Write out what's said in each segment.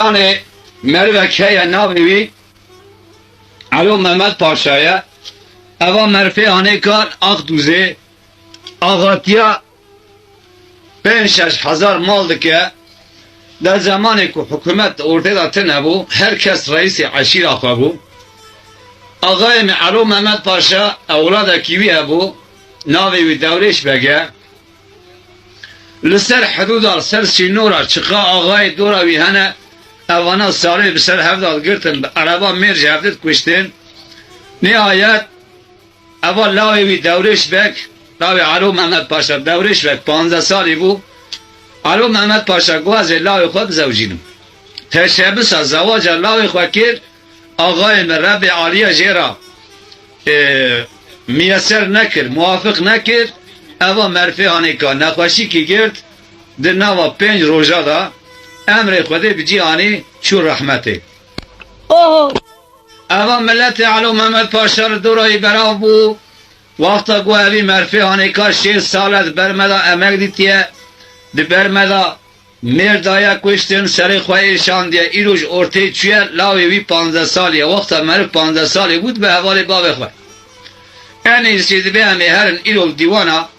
Yani Merveke'ye navivi Alo Mehmet Paşa'ya eva merfe hanekar Akduz'e ağatıya 5,000 maldı ki در زمانی که حکومت ارتداد نبود هر کس رئیس عشیر آقا بود آقای معلوم محمد پاشا اولاد کیوی بود ناوی و دورش بگه لسر حدود سر سینورا چقا آقای دورا وی هنه اوانا سالی بسر هفداد گرتن عربا میر جهدت کشتن نهایت اول لاوی و دورش بگ لاوی معلوم محمد پاشا دورش بگ 15 سالی بود علو محمد پاشا گواز لاوی خود زوجینم تشبس از زواج لاوی خود کرد آقای رب عالیه جیرا میسر نکر موافق نکر اوا مرفه هانیکا نخوشی که گرد در نوا 5 روزا دا امر خوده بجی آنی چون رحمته اوا ملت علو محمد پاشا رو دورایی براو بو وقتا گوهوی مرفه هانیکا 6 سالت برمدا امک دیتیه دی برمدا مردایا کشتن سر خواهشان دیه ایروش ارته چویه لاوی وی 15 سالیه وقتا مرف 15 سالی بود به حوال باب خواه اینی سید به همه هرن ایرول دیوانا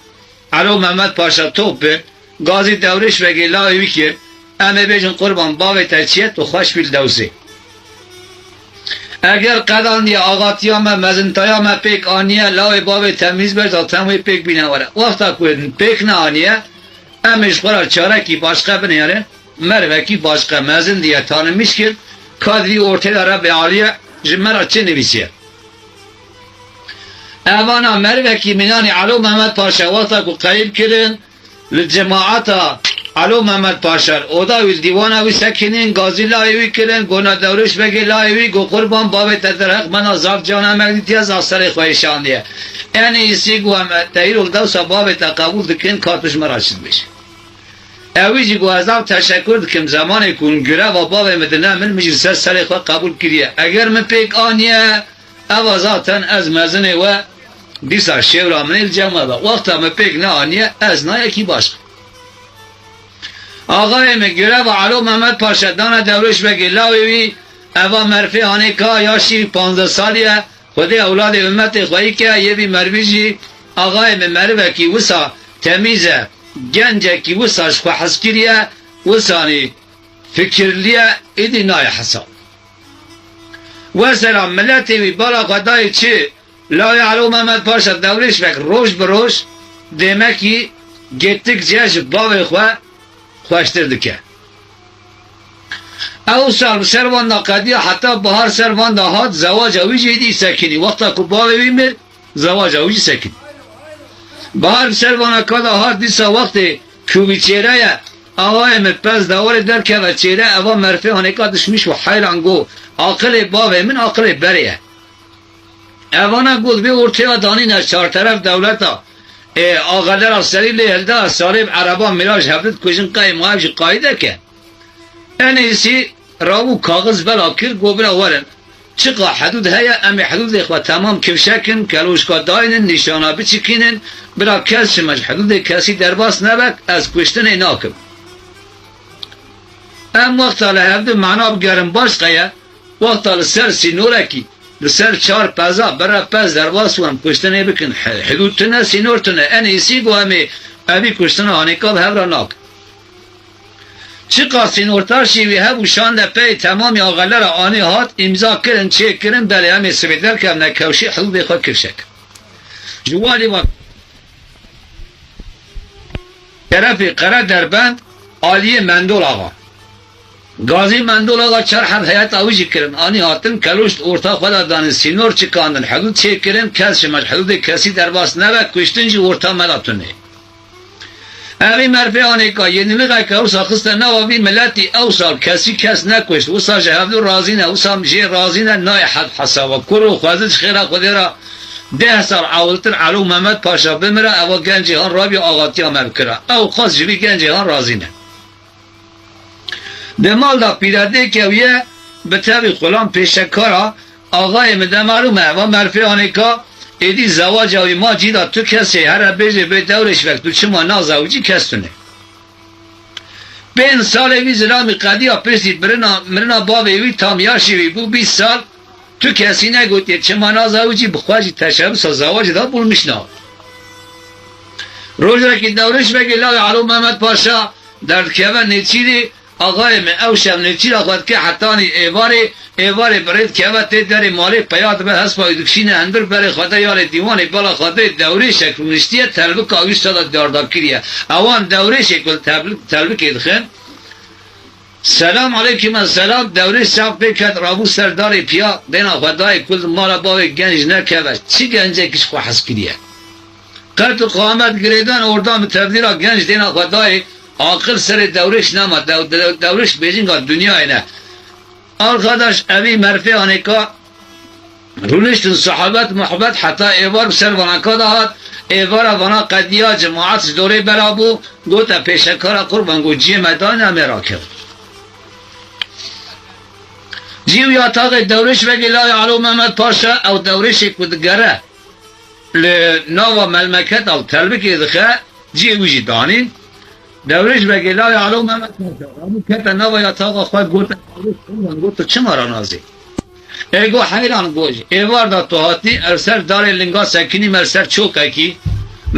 علو محمد پاشا توپه گازی دورش بگی لاوی وی که امه بیجن قربان باب ترچیه تو خوش بیل دوزی اگر قدان دی آغاتی همه مزنتای همه پیک آنیه لاوی باب تمیز برد تموی پیک بینه وره وقتا کودن پیک نه آنیه امش خورا چاره کی başka بنیاره مروه کی başka مزن دیه tanımış ki kadri ortaya Rabbi Aliye jimara çe nevisiye evana merve ki minani Alo Mehmet Paşa vata ku kayıp kirin cemaata Alo Mehmet Paşa oda ül divana vi sekinin gazi laivi kirin gona devriş begi laivi go kurban babet ederek bana zaf cana megditiye zafsarı khoyşan diye en iyisi gu tehir oldu sababet kabul dikin kartuş meraşidmiş اویجی گوازم تشکر دکم زمانی کن گره و بابا مدنه من مجلس سری خواه قبول کریه اگر من پیک آنیه او ذاتن از مزنه و دیسا شیورا من الجمعه با وقتا من پیک نه آنیه از نه یکی باشق آقای من گره و علو محمد پاشا دانه دورش بگی لاوی اوا مرفی آنه که یاشی 15 سالیه خود اولاد امت خواهی که یه بی مرویجی آقای من مروه کی وسا تمیزه gence ki bu saçma haskiriye bu sani fikirliye idi nay hasab ve selam milleti ve bala kadayı çi la ya'lu Mehmet Paşa devriş bek roş beroş demek ki gittikçe bavi hoştirdik ya او سال servanda kadiye hatta bahar servanda hat zavac avici di sakini vakta ku bavi mir zavac avici sakin bahar servana kada har disa vakti küvi çeyreye ağayeme pez davare derke ve çeyre eva merfe haneka düşmüş ve hayran go akıllı bavemin akıllı beriye evana gul bir ortaya danine çar taraf devleta ağalar aseriyle elde sarib araba miraj haftet kujin kayım avcı kaide ke en iyisi ravu kağız belakir gobra varen çıka hudud heye emi hudud ekva tamam kevşekin keluşka dayının nişana biçikinin bira kes şimaj hudud kesi derbas nebek az kuştine nakım em vaktalı hevdi manab gerin başkaya vaktalı ser sinureki ser çar peza bira pez derbas vam kuştine bikin hudud tine sinur tine en iyisi gu emi evi kuştine hanikal hevra nakım çıka sinurtar şivi hev uşan da pey tamam ağalara ani hat imza kirin çek kirin beli emi sibidler kevne kevşi hudud kwa kevşek juvali vak Terafi Kara Derbent Aliye Mendol Ağa Gazi Mendol Ağa çarhat hayat avuci kirin ani hatın keluşt orta khaladan sinor çıkandın hudud çek kirin kes şimaj hudud kesi derbas nevek kuştuncu orta melatuni امی مرفی آنی که ینیلی که اوسا خسته نوابی ملتی اوسا کسی کس نکشت اوسا جهبدو رازینه اوسا مجی رازینه نای حد حسابه کرو خوازش خیره خودی را 10 سال اولتر علو محمد پاشا بمره او گنجی هان رابی آغاتی هم بکره او خواست جوی گنجی هان رازینه دمال دا پیراده که ویه به طبی خلان پیشکارا آقای مده معلومه و مرفی آنی که ایدی زواج اوی ما جیدا تو کسی هر بیجه به دورش وقت تو چما نازاوجی کستونه 5 سال وی زلامی قدیا پرسی مرنا باوی وی تامیاشی وی بو 20 سال تو کسی نگوتی چه مانا زواجی بخواجی تشبس زواج دا بولمشنا روز را که دورش بگی لاوی علو محمد پاشا در کهوه نیچیری آقای من او شب نیچیر آقاد که حتانی ایواره برید کهوه تید داری مالی پیاد به هست پای دکشین اندر بری خواهده یال دیوانی بالا خواهده دوره شکل نشتیه تلبک آویش دادا دارداب کریه اوان دوره شکل تلبک ادخن سلام علیکم السلام دوره صاحب بکت رابو سرداری پیا دینا خدای کل مالا باوی گنج نکوه چی گنجه کش خواهد حس کریه قرد قامت گریدان اردام تبدیل گنج دینا خدای عاقل سر دورش نما دورش بیجینگا دنیای نه arkadaş evi merfi aneka ruliştin sahabet muhabbet hatta evar ser vana kadahat evara vana qadiya cemaat dore berabu gota peşekara kurban go cemedana merak jiv yatağı devriş ve gilay alu Mehmet Paşa ev devrişi kudgara le nava melmeket al telbik edikha jiv jidanin devriş ve gilay alu Mehmet Paşa abu kete nava yatağı khad gota çima ranazi ego hayran goj evar da tohati erser dar linga sakini merser çok ki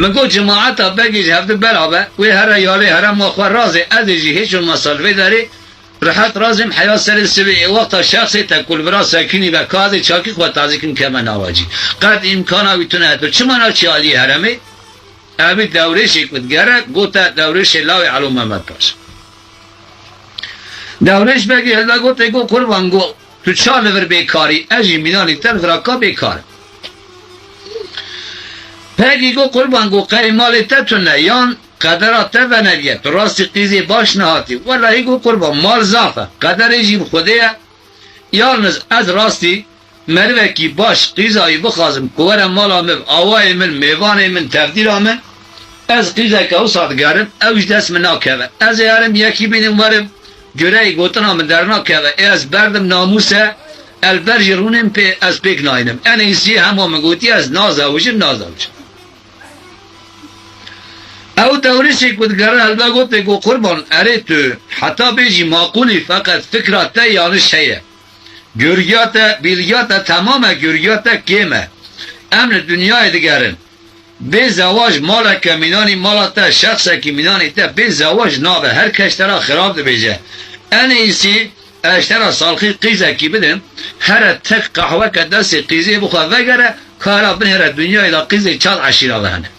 مگو جماعت بگی هفت برابر و هر یاری هر مخور رازی ادیجی هیچ مسئله داری راحت رازم حیات سر سبی وقت شخصی تکل برا سکینی و کادی چاکی خود تازیکن که من آواجی قد امکانا بیتونه هتو چه منا چی علی هرمی ابی دورشی کد گره گوتا دورش لاوی علو محمد پاش دورش بگی هلا گوتا گو قربان گو تو چال ور بیکاری اجی مینانی تر فراکا بیکار پگی گو قربان گو قیمالی تتونه یان قدرات و نویت راستی قیزی باش نهاتی والله گو قربان مال زافه قدر جیب خوده یالنز از راستی مروه کی باش قیزایی بخوازم کوره مالا من آوای من میوان من تفدیل من از قیزه که او سادگارم اوش دست من ناکوه از یارم یکی بینم ورم گره گوتنا من در ناکوه از بردم ناموسه البرج رونم پی از پیک ناینم این ایسی همه مگوتی از نازاوشم او دورشی کد گره هلبه گوته گو قربان اره تو حتی بیجی معقولی فقط فکرات یانش هیه گرگیات بیلگیات تمام گرگیات کیمه امن دنیای دیگرن به زواج مالا که مینانی مالا تا شخص که مینانی تا به زواج نابه هر کشترا خراب ده بیجه این ایسی اشترا سالخی قیزه کی بدن هر تک قهوه که دست قیزه بخواه وگره کارا بن هر دنیای دا قیزه چال عشیره بهنه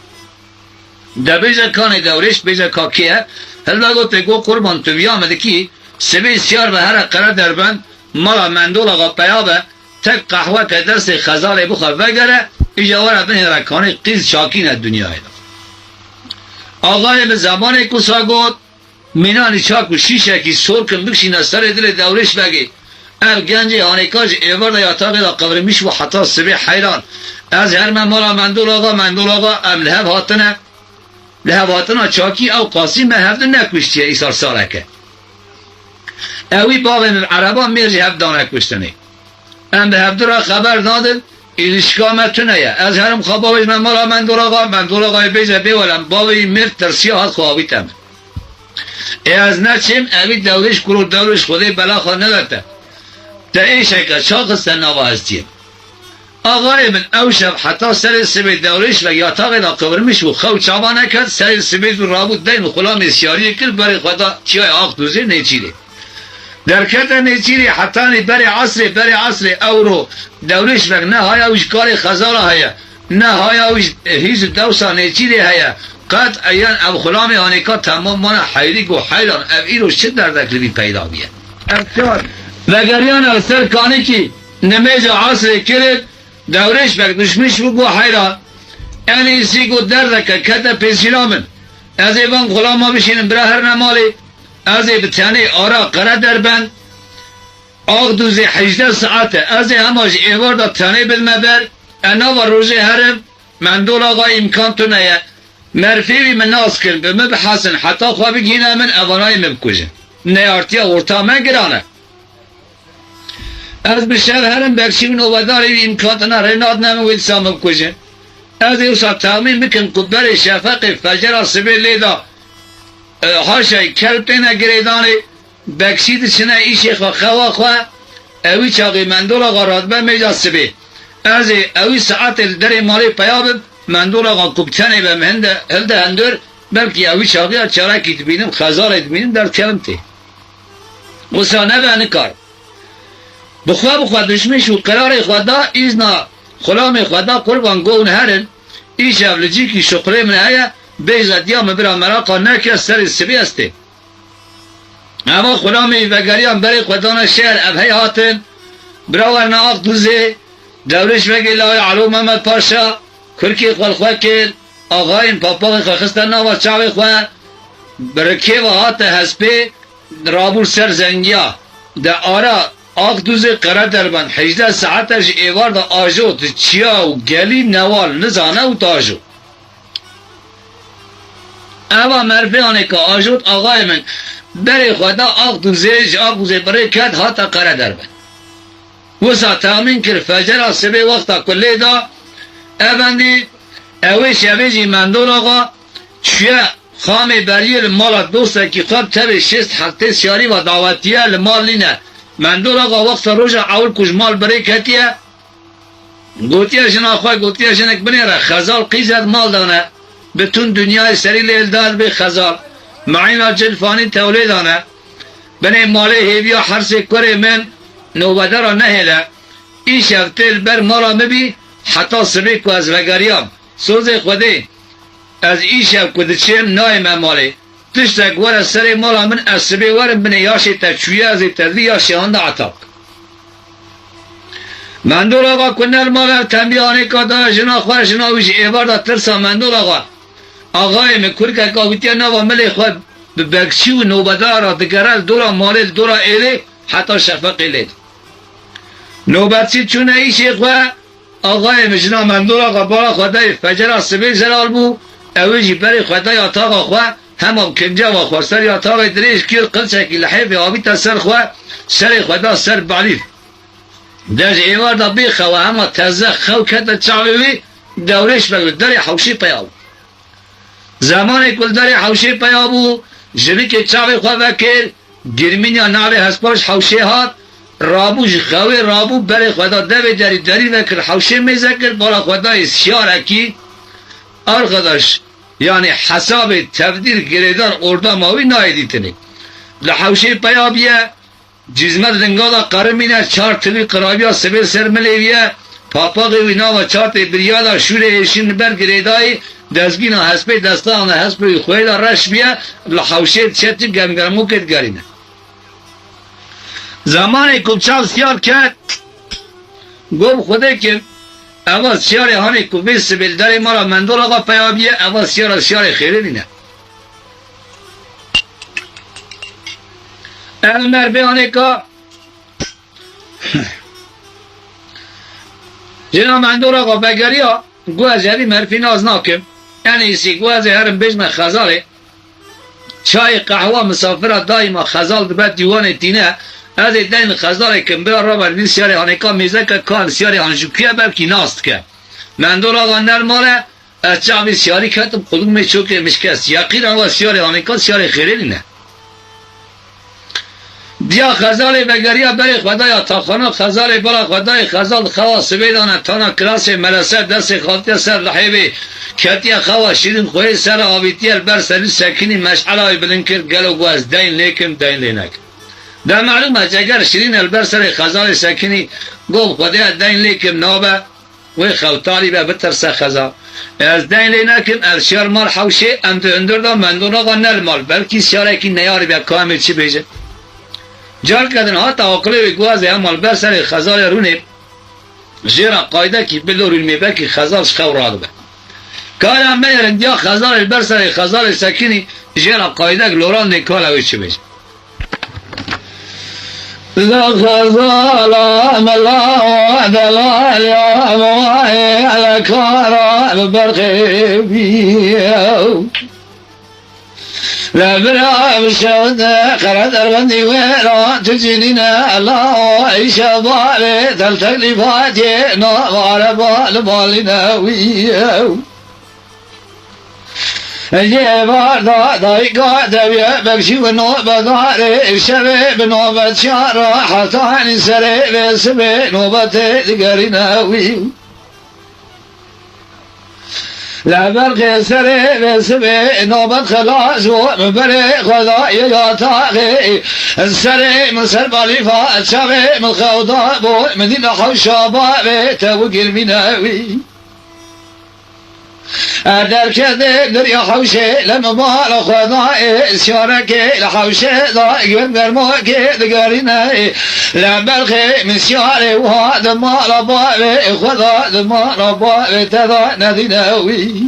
در بیزه کانی دورش بیزه کاکیه هلا گوته گو قربان تو بیامده کی سبی سیار به هر قرار دربند مالا مندول آقا پیابه تک قهوه که دست خزاره بخواه وگره ایجاوره بین رکانی قیز شاکین دنیای دا آقای به زمان کسا گوت مینانی چاکو شیشه کی سور کن بکشین از سر دل دورش بگی ال گنجی آنیکاج ایورده یاتاقی دا قبرمیش و حتی سبی حیران از هر من مالا مندول آقا ام لحب هاتنه لهواتنا چاکی او قاسم به هفته نکشتیه ایسار سالکه اوی باقی من عربان میرجی هفته نکشتنی ام به هفته را خبر دادن ایلشکامتونه از هرم خواباوش من مالا مندول آقای بیزه بیولم باقی مرد ترسیه هات خواهی تمه از نچیم اوی دورش کرو دورش خوده بلا خواه ندارده تا این شکل شاقستن نوا هستیم آقای من او شب حتی سر سبی دورش و یاتاق دا قبرمش و خو چابا نکرد سر سبی دو رابط دین و خلا مسیاری کرد برای خدا چیای آق دوزه نیچیره در کتا نیچیره حتی برای عصر او رو دورش و نه های اوش کار خزاره هیا نه های اوش هیز دوسا نیچیره هیا قد ایان او خلا میانیکا تمام مانا حیری گو حیران او ایروش چه در دکلوی پیدا بیه وگریان او سر کانی که نمیز عصر کرد دورش بک دشمش بگو حیران یعنی ایسی گو دردکه کتا پیسیرامن از ایوان غلاما بشینم برا هر نمالی از ای بتانی آرا قره در بند آق دوزی 18 ساعته از ای هماش ایوار دا تانی بدمه بر انا و روزی هرم من دول آقا امکان تو نیه مرفیوی من ناس کرن به مبحثن حتی خواه بگینه من اوانای مبکوشن نیارتی ورطا من گرانه از بشر هرم برشیون اواداری امکانتنا ریناد نموید سامم کجن از ایوسا تامین بکن قدر شفق فجر سبیل لیدا هاشای کلپینه گریدانی بکشید چنه ایشی خوا خوا اوی چاقی مندول آقا رادبه میجاست بی از اوی ساعت در مالی پیابم مندول آقا کبتنه به هلده هندور بلکه اوی چاقی ها چرکی بینم خزار بینم در کلمتی وسانه به نکار بخوا دشمنش و قرار خدا ایزنا خلام خدا قربان گون هرن ایش اولجی کی شقره من هیا بیزد یا مبرا مراقا نکی سر سبی استه اما خلامی وگریان برای خدانا شهر ابهی هاتن براورنا آق دوزه دورش بگی لای علو محمد پاشا کرکی خلخواه کن آقاین پاپاقی خواستن ناوا چاوی خواه برکه و هات هسپی رابور سر زنگیا ده آرا آق دوزه قرار دربند 18 ساعتش ایوار ده آجو ده چیا و گلی نوال نزانه و تاجو اما مرفیانه که آجود آقای من برای خدا آق دوزه برای کد هاتا قرار دربند وسا تامین کر فجر آسبه وقتا کلی دا افندی اوی شبیجی مندول آقا چیه خامی بریل مال دوسته که خواب تبه 6 هفته سیاری و دعوتیه لمال لینه مندول آقا وقت روژا اول کش مال برای کتیه گوتیه شنا خواه گوتیه شنک بنیره خزال قیزت مال دانه بتون دنیای سری لیل داد به خزال معینا جلفانی تولید دانه بنی مالی هیویا حرس کره من نوبده را نهیله این شفتل بر مالا مبی حتی سبی که از وگریام سوز خوده از این شب کده چیم نایم مالی تشتک ور سر مالا من از سبی ورم بنی یاشی تچویه از تدوی یاشی هنده عطاق مندول آقا کنر مالا تنبیانه که داره جنا خواه جنا ویش ایوار دا ترسا مندول آقای مکر که کاویتیا نوا ملی خواه ببکشی و نوبده را دگرل دورا مالی دورا ایلی حتی شفق ایلی نوبتی چونه ایشی خواه آقای مجنا مندول آقا بالا خدای فجر سبیل زلال بو اویجی بری خدای اتاقا خواه همام کنجا و خواه سر اتاقا دریش کیر قلچه که لحیف آبی تا سر خواه سر خدا سر بعلیف در ایوار دا بیخوا و همه تزه خو کتا چاویوی دورش بگو داری حوشی پیابو زمان کل داری حوشی پیابو جبی که چاوی خواه وکر گرمین یا ناوی هسپاش حوشی هات رابو خواه رابو بری خدا دوی داری وکر حوشی میزکر بالا خدای سیارکی ارخداش یعنی حساب تفدیر گریدار اردا ماوی نایدی تنی لحوشی پیابیه جزمت رنگادا قرمینه 4 تلی قرابیا سبیل سر ملیویه پاپاقی وینا و 4 بریادا شور ایشین بر گریدای دزگینا حسبی دستان حسبی خویدا رش بیه لحوشی چتی گمگرمو کت گرینه زمان کبچاو سیار کرد گفت خوده که اول سیار هانی کبی سبیل داری مارا مندول آقا پیابیه اول سیار خیلی نینه المر بیانه که جنا مندول آقا بگری ها گو از یعنی مرفی ناز ناکم یعنی ایسی گو از هرم بجم خزاله چای قهوه مسافره دایما خزال دبت دیوان تینه از دین خزاله کم بیا را بردین سیاره هانکا میزه که کان سیاره هانجوکیه بلکی ناست که مندول آقا نرماله از چاوی سیاری کتم خلوم میچوکه مشکست یقین آقا سیاره هانکا سیاره خیلی نه بیا خزال بگریا بری خدای تاخانه خزال بلا خدای خزال خوا سبیدانه تانا کلاس ملسه دست خاطی سر لحیبی کتی خوا شیرین خوی سر آویتی البر سری سکنی مشعلای بلنکر گلو گواز دین لیکم دین لینک در معلومه اگر شیرین البر سر خزال سکنی گو خدای دین لیکم نابه وی خوتالی به بترسه خزال از دین لینکم الشیار مار حوشی اندر دا مندون آقا نرمال بلکی سیاره که نیاری به کامل چی بیجه جال کردن ها تواقلی گوازه همال بر سر خزال رونه جیرا قایده کی بلور میبه که خزالش خو راده به کار هم میرن یا خزال بر سر خزال سکینی جیرا قایده لوران نکال اوی چی بیش لا خزال ملا و دلال یا موای الکارا برخی بیو لبرا بشود قرد أرغندي ويرا تجنينا الله عيشة بالي تلتقلباتي نوار بالنا ويو جبار دا دایگا دویه بکشی و نوبداره شبه به نوبت شارا حتانی سره بسبه نوبت دیگری نوی لبرق سره بسبه نوبت خلاص و مبره خدای یاتاقی سره مسر بالیفا شبه مخوضا بو مدینه خوشابا به توگیر بینوی در كذب دريا حوشي لما مال خداي سيارك لحوشي ضايق بمرموك دقارينا لما الخي من سياري وهذا مال بابي خدا مال بابي تذا نذيناوي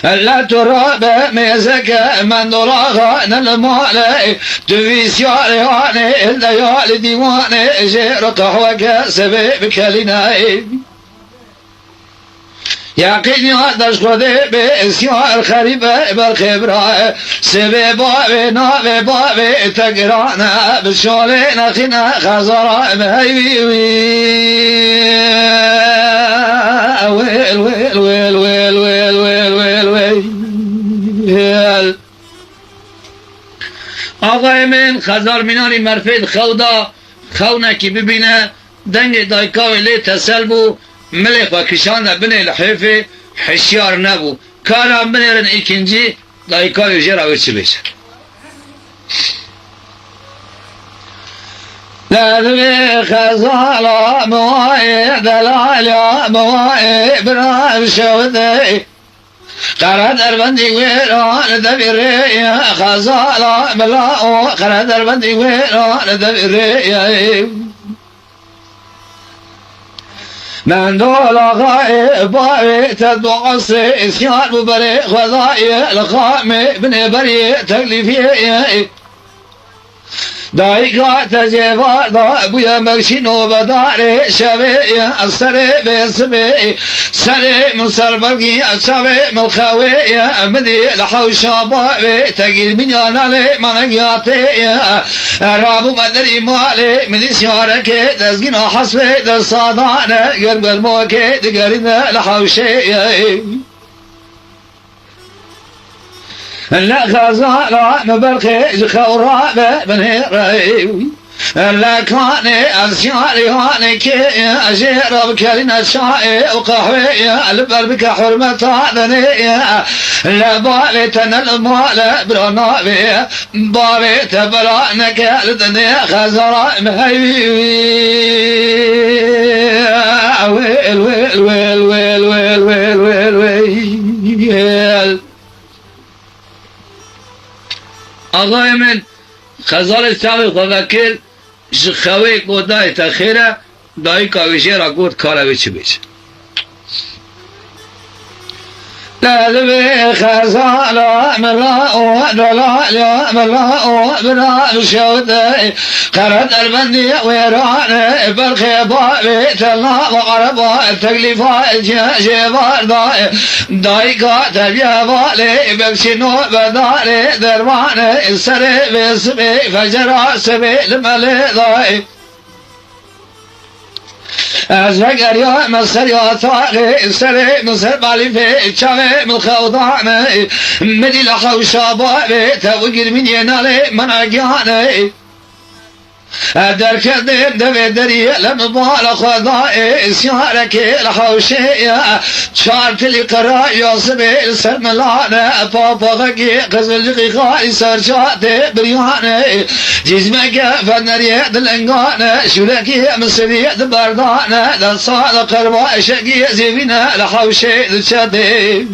لا تراب ميزك من دراغا نلمالي دوي سياري هاني الليالي ديواني جيرك حوك سبي بكاليناي یقین یادش خود به اسیار خریبه بالخبره سبه بابه نابه بابه تگرانه بشاله نخینه خزاره مهیوی ویل ویل ویل ویل ویل ویل ویل ویل آقای من خزار مینانی مرفید خودا خونه که ببینه دنگ دایکاوی لی تسل بو ملك وكشان بني الحيفي حشيار نبو كان بنيرن ikinci دايكا يجرى ويتشبيش لذبي خزالة مواي دلالة مواي بنا شودي قرد البندي ويران دبيري خزالة ملاو قرد البندي ويران دبيري من دول غائب باوي تدعو عصري اسيان ببري خذائي لقامي بني بري تكليفي دايقا تجيبا دا بويا مكشينو بداري شبي السري بسبي سري من سربرقي الشبي ملخاوي مدي لحوشا باوي تقيل من يانالي منقياتي رابو مدري مالي مدي سياركي تسقينا حسبي دصادانا قرب الموكي تقرينا لحوشي لا خزالة مبرخي خورابة بنهيري لا كاني أسياري هاني كي أجير بكالينا شائي وقهوي البربك حرمة ذني لا بالي تنل مال برنابي بابي تبرانك لدني خزرا مهيوي ويل ويل ويل ويل ويل ويل ويل ويل آقای من خزال ساوی خوکر خوی کودای تخیره دایی کاویشه را گود کاروی چی بیشه لذبي خزالة ملاء دلالة ملاء بنا شودي قرد البندي ويراني بالخبابي تلا وقربا التكليفات جبار دايقا تبيا بالي بكشنو بداري درباني السري بسبي فجرا سبي الملي ضاي أزرق يا مصر يا طاغي سري مصر بالي في شامي مخوضاني مدي لحوشا بابي توقر من ينالي من أقياني در کردیم دوی دری لمبال خدای سیارکی لحوشی چار تلی قرا یاسبی سرملانه پاپاقی قزلقی خواهی سرچاته بریانه جزمک فنری دلنگانه شولکی مصری دبردانه در سال قربا شکی زیبینه لحوشی دچاته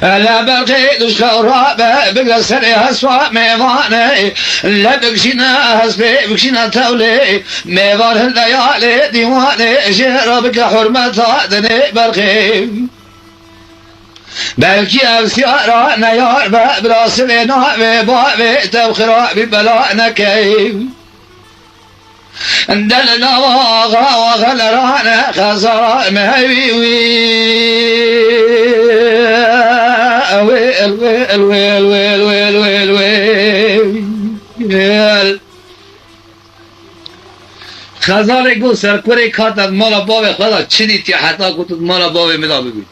لا بلقي دشورابه بقصر هسوا ميواني لا بكشينا هسبي بكشينا تولي ميوان الليالي ديواني جربك حرمتها دني بلقي بلكي أبسيارا نيار براسمي نوابي بابي تبخرا ببلاء كيف دلنا واغا وغلرانا خزرا مهيوي ويل ويل ويل ويل ويل ويل ويل خزال گو سرکوری کاتد مالا باوی خدا چی دیتی حتی گوتد مالا باوی مدا ببین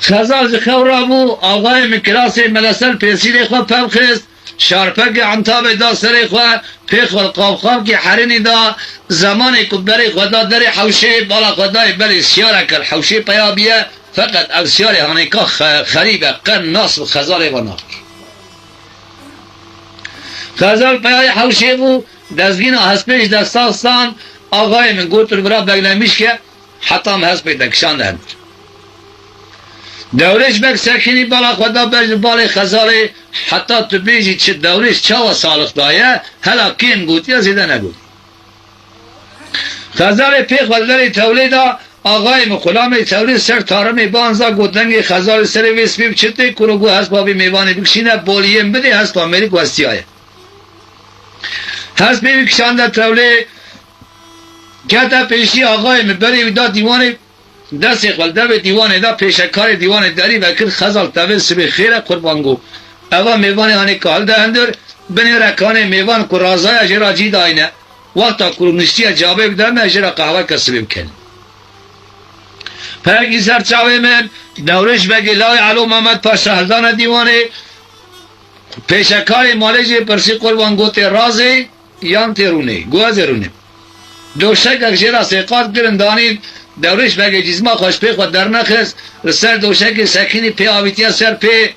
خزال جخورا بو آقای مکراسی ملسل پیسیری خواه پمخست شارپک انتاب دا سری خواه پیخ والقاب که حرینی دا زمانی که بری خدا داری حوشه بالا خدای بری سیاره کر حوشه پیا بیه فقط او سیاره هانیکا خریبه قن ناس و خزال و ناس خزال پیای حوشه بو دزگین هسپیش دستاستان آقای من گوتر برا بگنمیش که حتام هسپی دکشان دهند دورش بک سکنی بالا خدا برج بالا خزاله حتی تو بیجی چه دورش چه سالخ دایه هلا کین گوتی یا زیده نگوتی خزاله پیخ ولدری تولیده آقای مخلامی تولید سر تارمی بانزا گوتنگی خزاله سر ویس بیم چطه کرگو هست بابی میوانی بکشینه بولیم بده هست با امریک وستی آیه هست بیم کشانده تولید کتا پیشی آقای مبری دا دیوانی دست خلده به دیوان دا پیشکار دیوان داری وکر خزال تول سبی خیره قربانگو اوا میوان هانی کال ده اندر بنی رکان میوان که رازای اجرا جید آینه وقتا کرونشتی جابه بدم اجرا قهوه کسبی بکن پاکی سر چاوه من دورش بگی لای علو محمد پاشهردان دیوانه پیشکار مالجی پرسی قربانگو تی رازی یان تیرونه گوه زیرونه دوشک اجرا سیقات کرن دانید دورش بگه جزما خوش پی خود در نخست سر دوشک سکینی پی آویتیا سر پی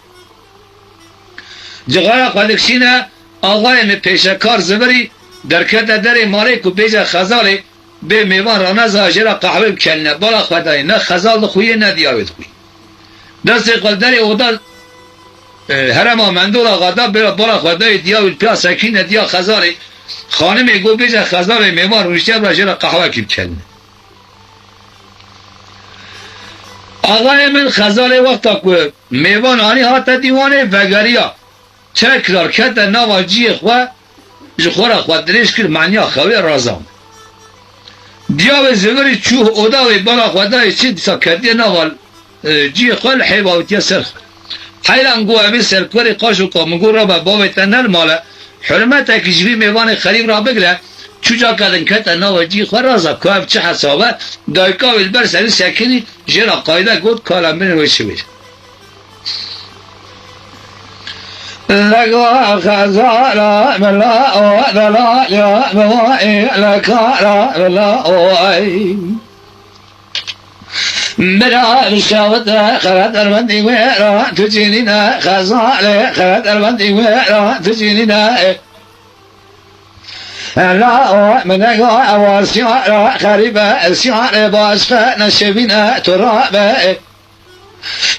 جغایا خودکشینه آقای می پیشکار زبری درکت در مالی که بیجا خزالی به میوان رانه زاجرا قهوه بکنه بالا خدای نه خزال خویه نه دیاوید خویه دست قلدر اودا هرما مندول آقادا بالا خدای دیاوید پیا سکینه دیا خزالی خانمی گو بیجا خزالی میوان روشتیا براجرا قهوه کی بکنه آقای من خزال وقتا که میوان آنی هاتا دیوانه وگریا چکرار کتا نوا جی خواه جخورا خواه دریش کر معنیا خواه رازان دیاوه زگری چوه اوداوه بالا خواه دای چی دیسا کردی نوا جی خواه حیواوتیا سر خواه حیلان گو امی سرکوری قاشو کامگو را با باوی تنر ماله حرمت اکی جوی میوان خریب را بگره چوجا کردن کتا نوا جی خواه رازا که چه حسابه دایکا ویلبر سری سکنی جرا قایده گود کالم بینه ویچه بیشه لقوا خزارا ملا ودلاليا بوائي لكارا ملا وائي برا بشاوتا خرات المندي ويرا تجينينا خزالي خرات المندي ويرا تجينينا لا منقوا واسيارا خريبة السيارة باسفة نشبينا ترابة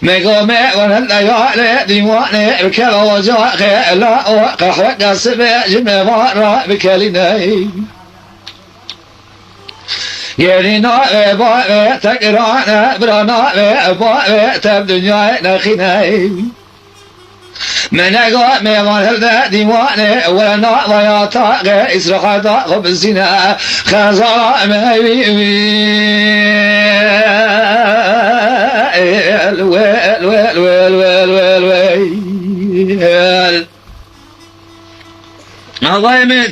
مقومي ونالليالي ديواني بكلا وجاخي لا قحوة قصبي جمي مرة بكاليني يلينا بابي تقرانا برانا بابي تب دنياي نخيني منقوا ميوان ديواني ولنا وياتا إسرقاتا خبزنا خزارا ميوي آقای من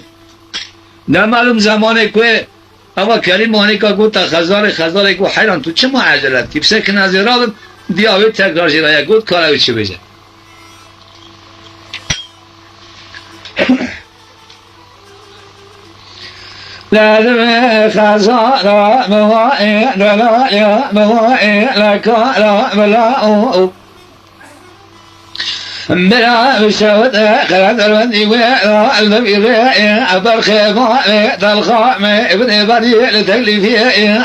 نمالوم زمانه که اما کریم مانی که گوتا خزار که حیران تو چه معجلت که بسه که نظرابم دیاوی تکرار جرایه گوت کاراوی چه بجه لازم خزارة موائي دلاليا موائي لكارا ملاؤ بلا بشوت خلات الوندي ويرا النبيري أبر خيمامي تلخامي ابن بري لتكليفي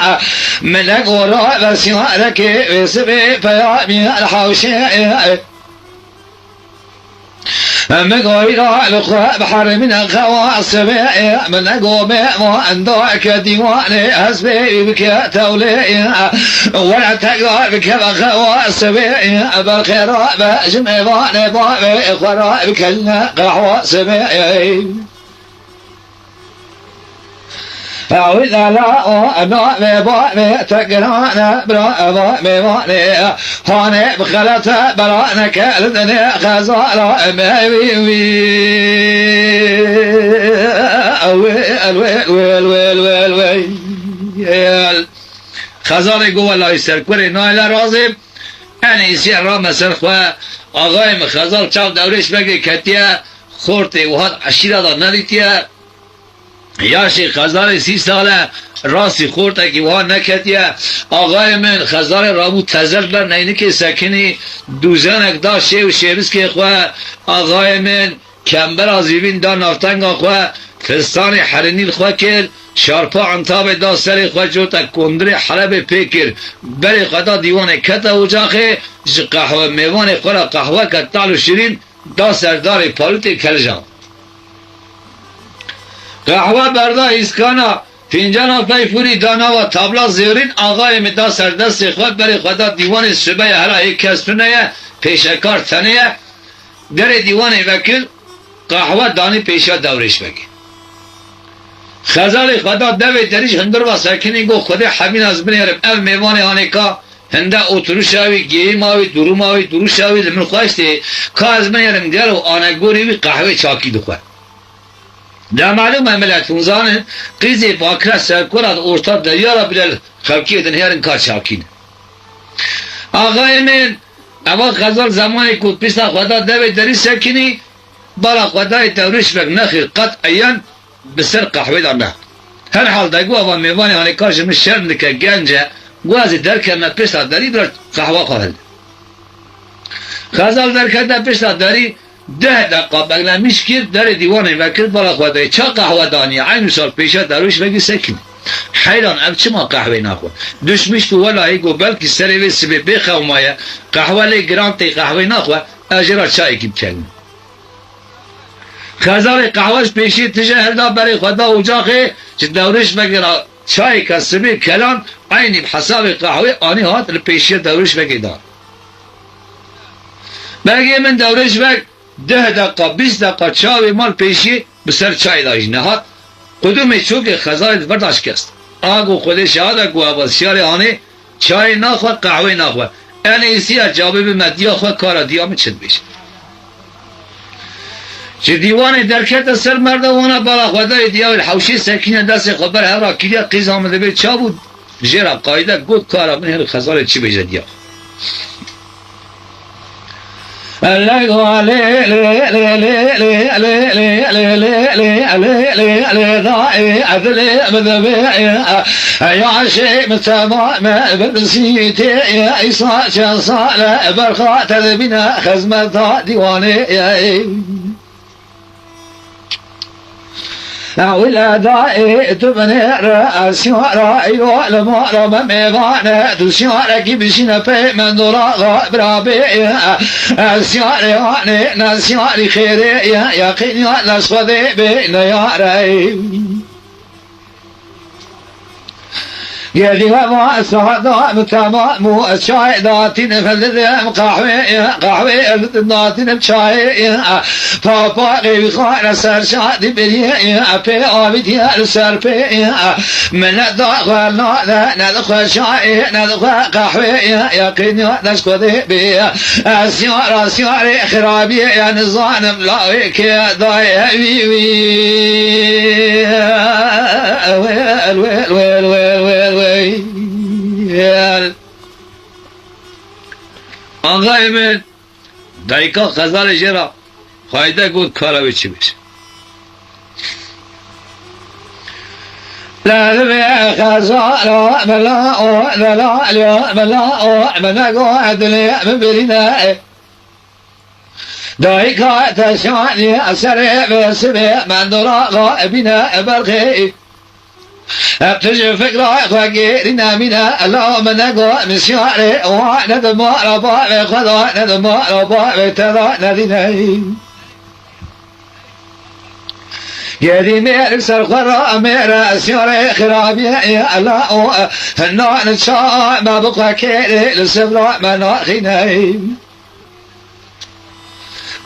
منك وراء بسيارك بسبي فيامي الحوشي مقويرا لقاء بحر من الخواص من قومي وعندك ديواني حسبي بك تولي ولا تقرأ بك بخواص بالخير بجمع واني بابي اخوراء بك القحواص وإذا لا أنا بابي تقرانا برا بابي واني هاني بخلت برانك لدني خزارة مبيوي خزانه گو والله سرکوری نایل رازم انیسی را مثل خواه آقای مخزال چاو دورش بگه کتیه خورته و هاد عشیره دا ندیتیه یاشی خزار 30 ساله راستی خورده که وها نکتیه آقای من خزار رابو تزر بر نینه که سکنی دوزنک دا شی و شیرس که خواه آقای من کمبر آزیبین دا نفتنگ خواه فستان حرینیل خواه کرد شارپا انتاب دا سر خواه جوتا کندر حلب پیکر بری خدا دیوان کتا و جاخه قهوه میوان خورا قهوه کتال و شیرین دا سردار پالوت کلجان قهوه بردا اسکانا فنجان پیفوری دانا و تابلا زیرین آقای مدا سردست خود بری خدا دیوان صبح هلا یک کسپنه پیشکار تنه در دیوان وکیل قهوه دانی پیشا دورش بگی خزال خدا دوی دریش هندر و سکنی گو خود حمین از بنیرم او میوان آنکا هنده اتروش آوی گیم آوی دروم آوی دروش آوی لمن خواسته که از بنیرم دیار و آنگوری وی قهوه چاکی دخواه در معلوم ملتون زانه قیزی باکره سرکورات ارتا دریارا بلل خلقی دنهارن کار چاکینه آقای من اول خزال زمانی کود پیسا خدا دوی دری سکنی بالا خدای دورش بگ نخیر قطعیان بسر قهوه دار نه هر حال دگو اول میوانی هانی کارش من شرم دکه گنجه گوازی درکه من پیسا داری برای قهوه خواهد خزال درکه پیسا داری 10 دقیقه بگلمیش کرد در دیوانه وکر بالا خدای چا قهوه دانی عین سال پیشه دروش بگی سکین حیران اب چما قهوه نخور دشمش تو ولایی گو بلکی سری ویسی به بخوا مایه قهوه لی گرانتی قهوه نخور اجرا چای کم چنگ خزار قهوهش پیشی تجه هردا برای خدا اجاقه چه دورش بگیرا چای کسبه کلان عین بحساب قهوه آنی هات پیشی دورش بگی دار بگی من دورش بگ 10 دقیقه 20 دقیقه چاوی مال پیشی بسر چای داشت نهاد قدوم چوک خزارت برداشت کست آگو خود شهاده گو عباسیار آنه چای نخواه قهوه نخواه این ایسی جوابه به مدیا خواه کارا دیامه چند بیشه چه دیوان درکت سر مردوانا بالا خدای دیاوی الحوشی سکینه دست خبر هر را کلیا قیز آمده به چا بود جرا قایده گود کارا من هر خزارت چی بیشه دیا والأداء تبني رأسيارا أيوة لما رمى ميوانا تسيارا كبسنا في من دراغا برابي سياري نسياري خيري يقين نسودي بين ياري يدي ما سعدا تمام الشاي داتين فلذم قهوة داتين بشاي بابا غير خار سر شادي بري أبي أبدي سر بي من دخل ندخل شاي ندخل قهوة يقين نسكت بي سيارة خرابي يا نظام لايك ضايع آقای من دایکا خزال جرا خواهیده گود کاراوی چی بشه لا لا خزال ملا قاعد لي مبرنا دايكا تشاني أسرع بسبع من دراغا بنا برخي ابتجي فكرة فقيرنا منا اللهم نقوى مسياري وندم ربا بخضا ندم ربا بتضا نديني يدي مير سرخرا مير سياري خرابي يا الله هنا نشاء ما بقى كيري لسبرا مناخيني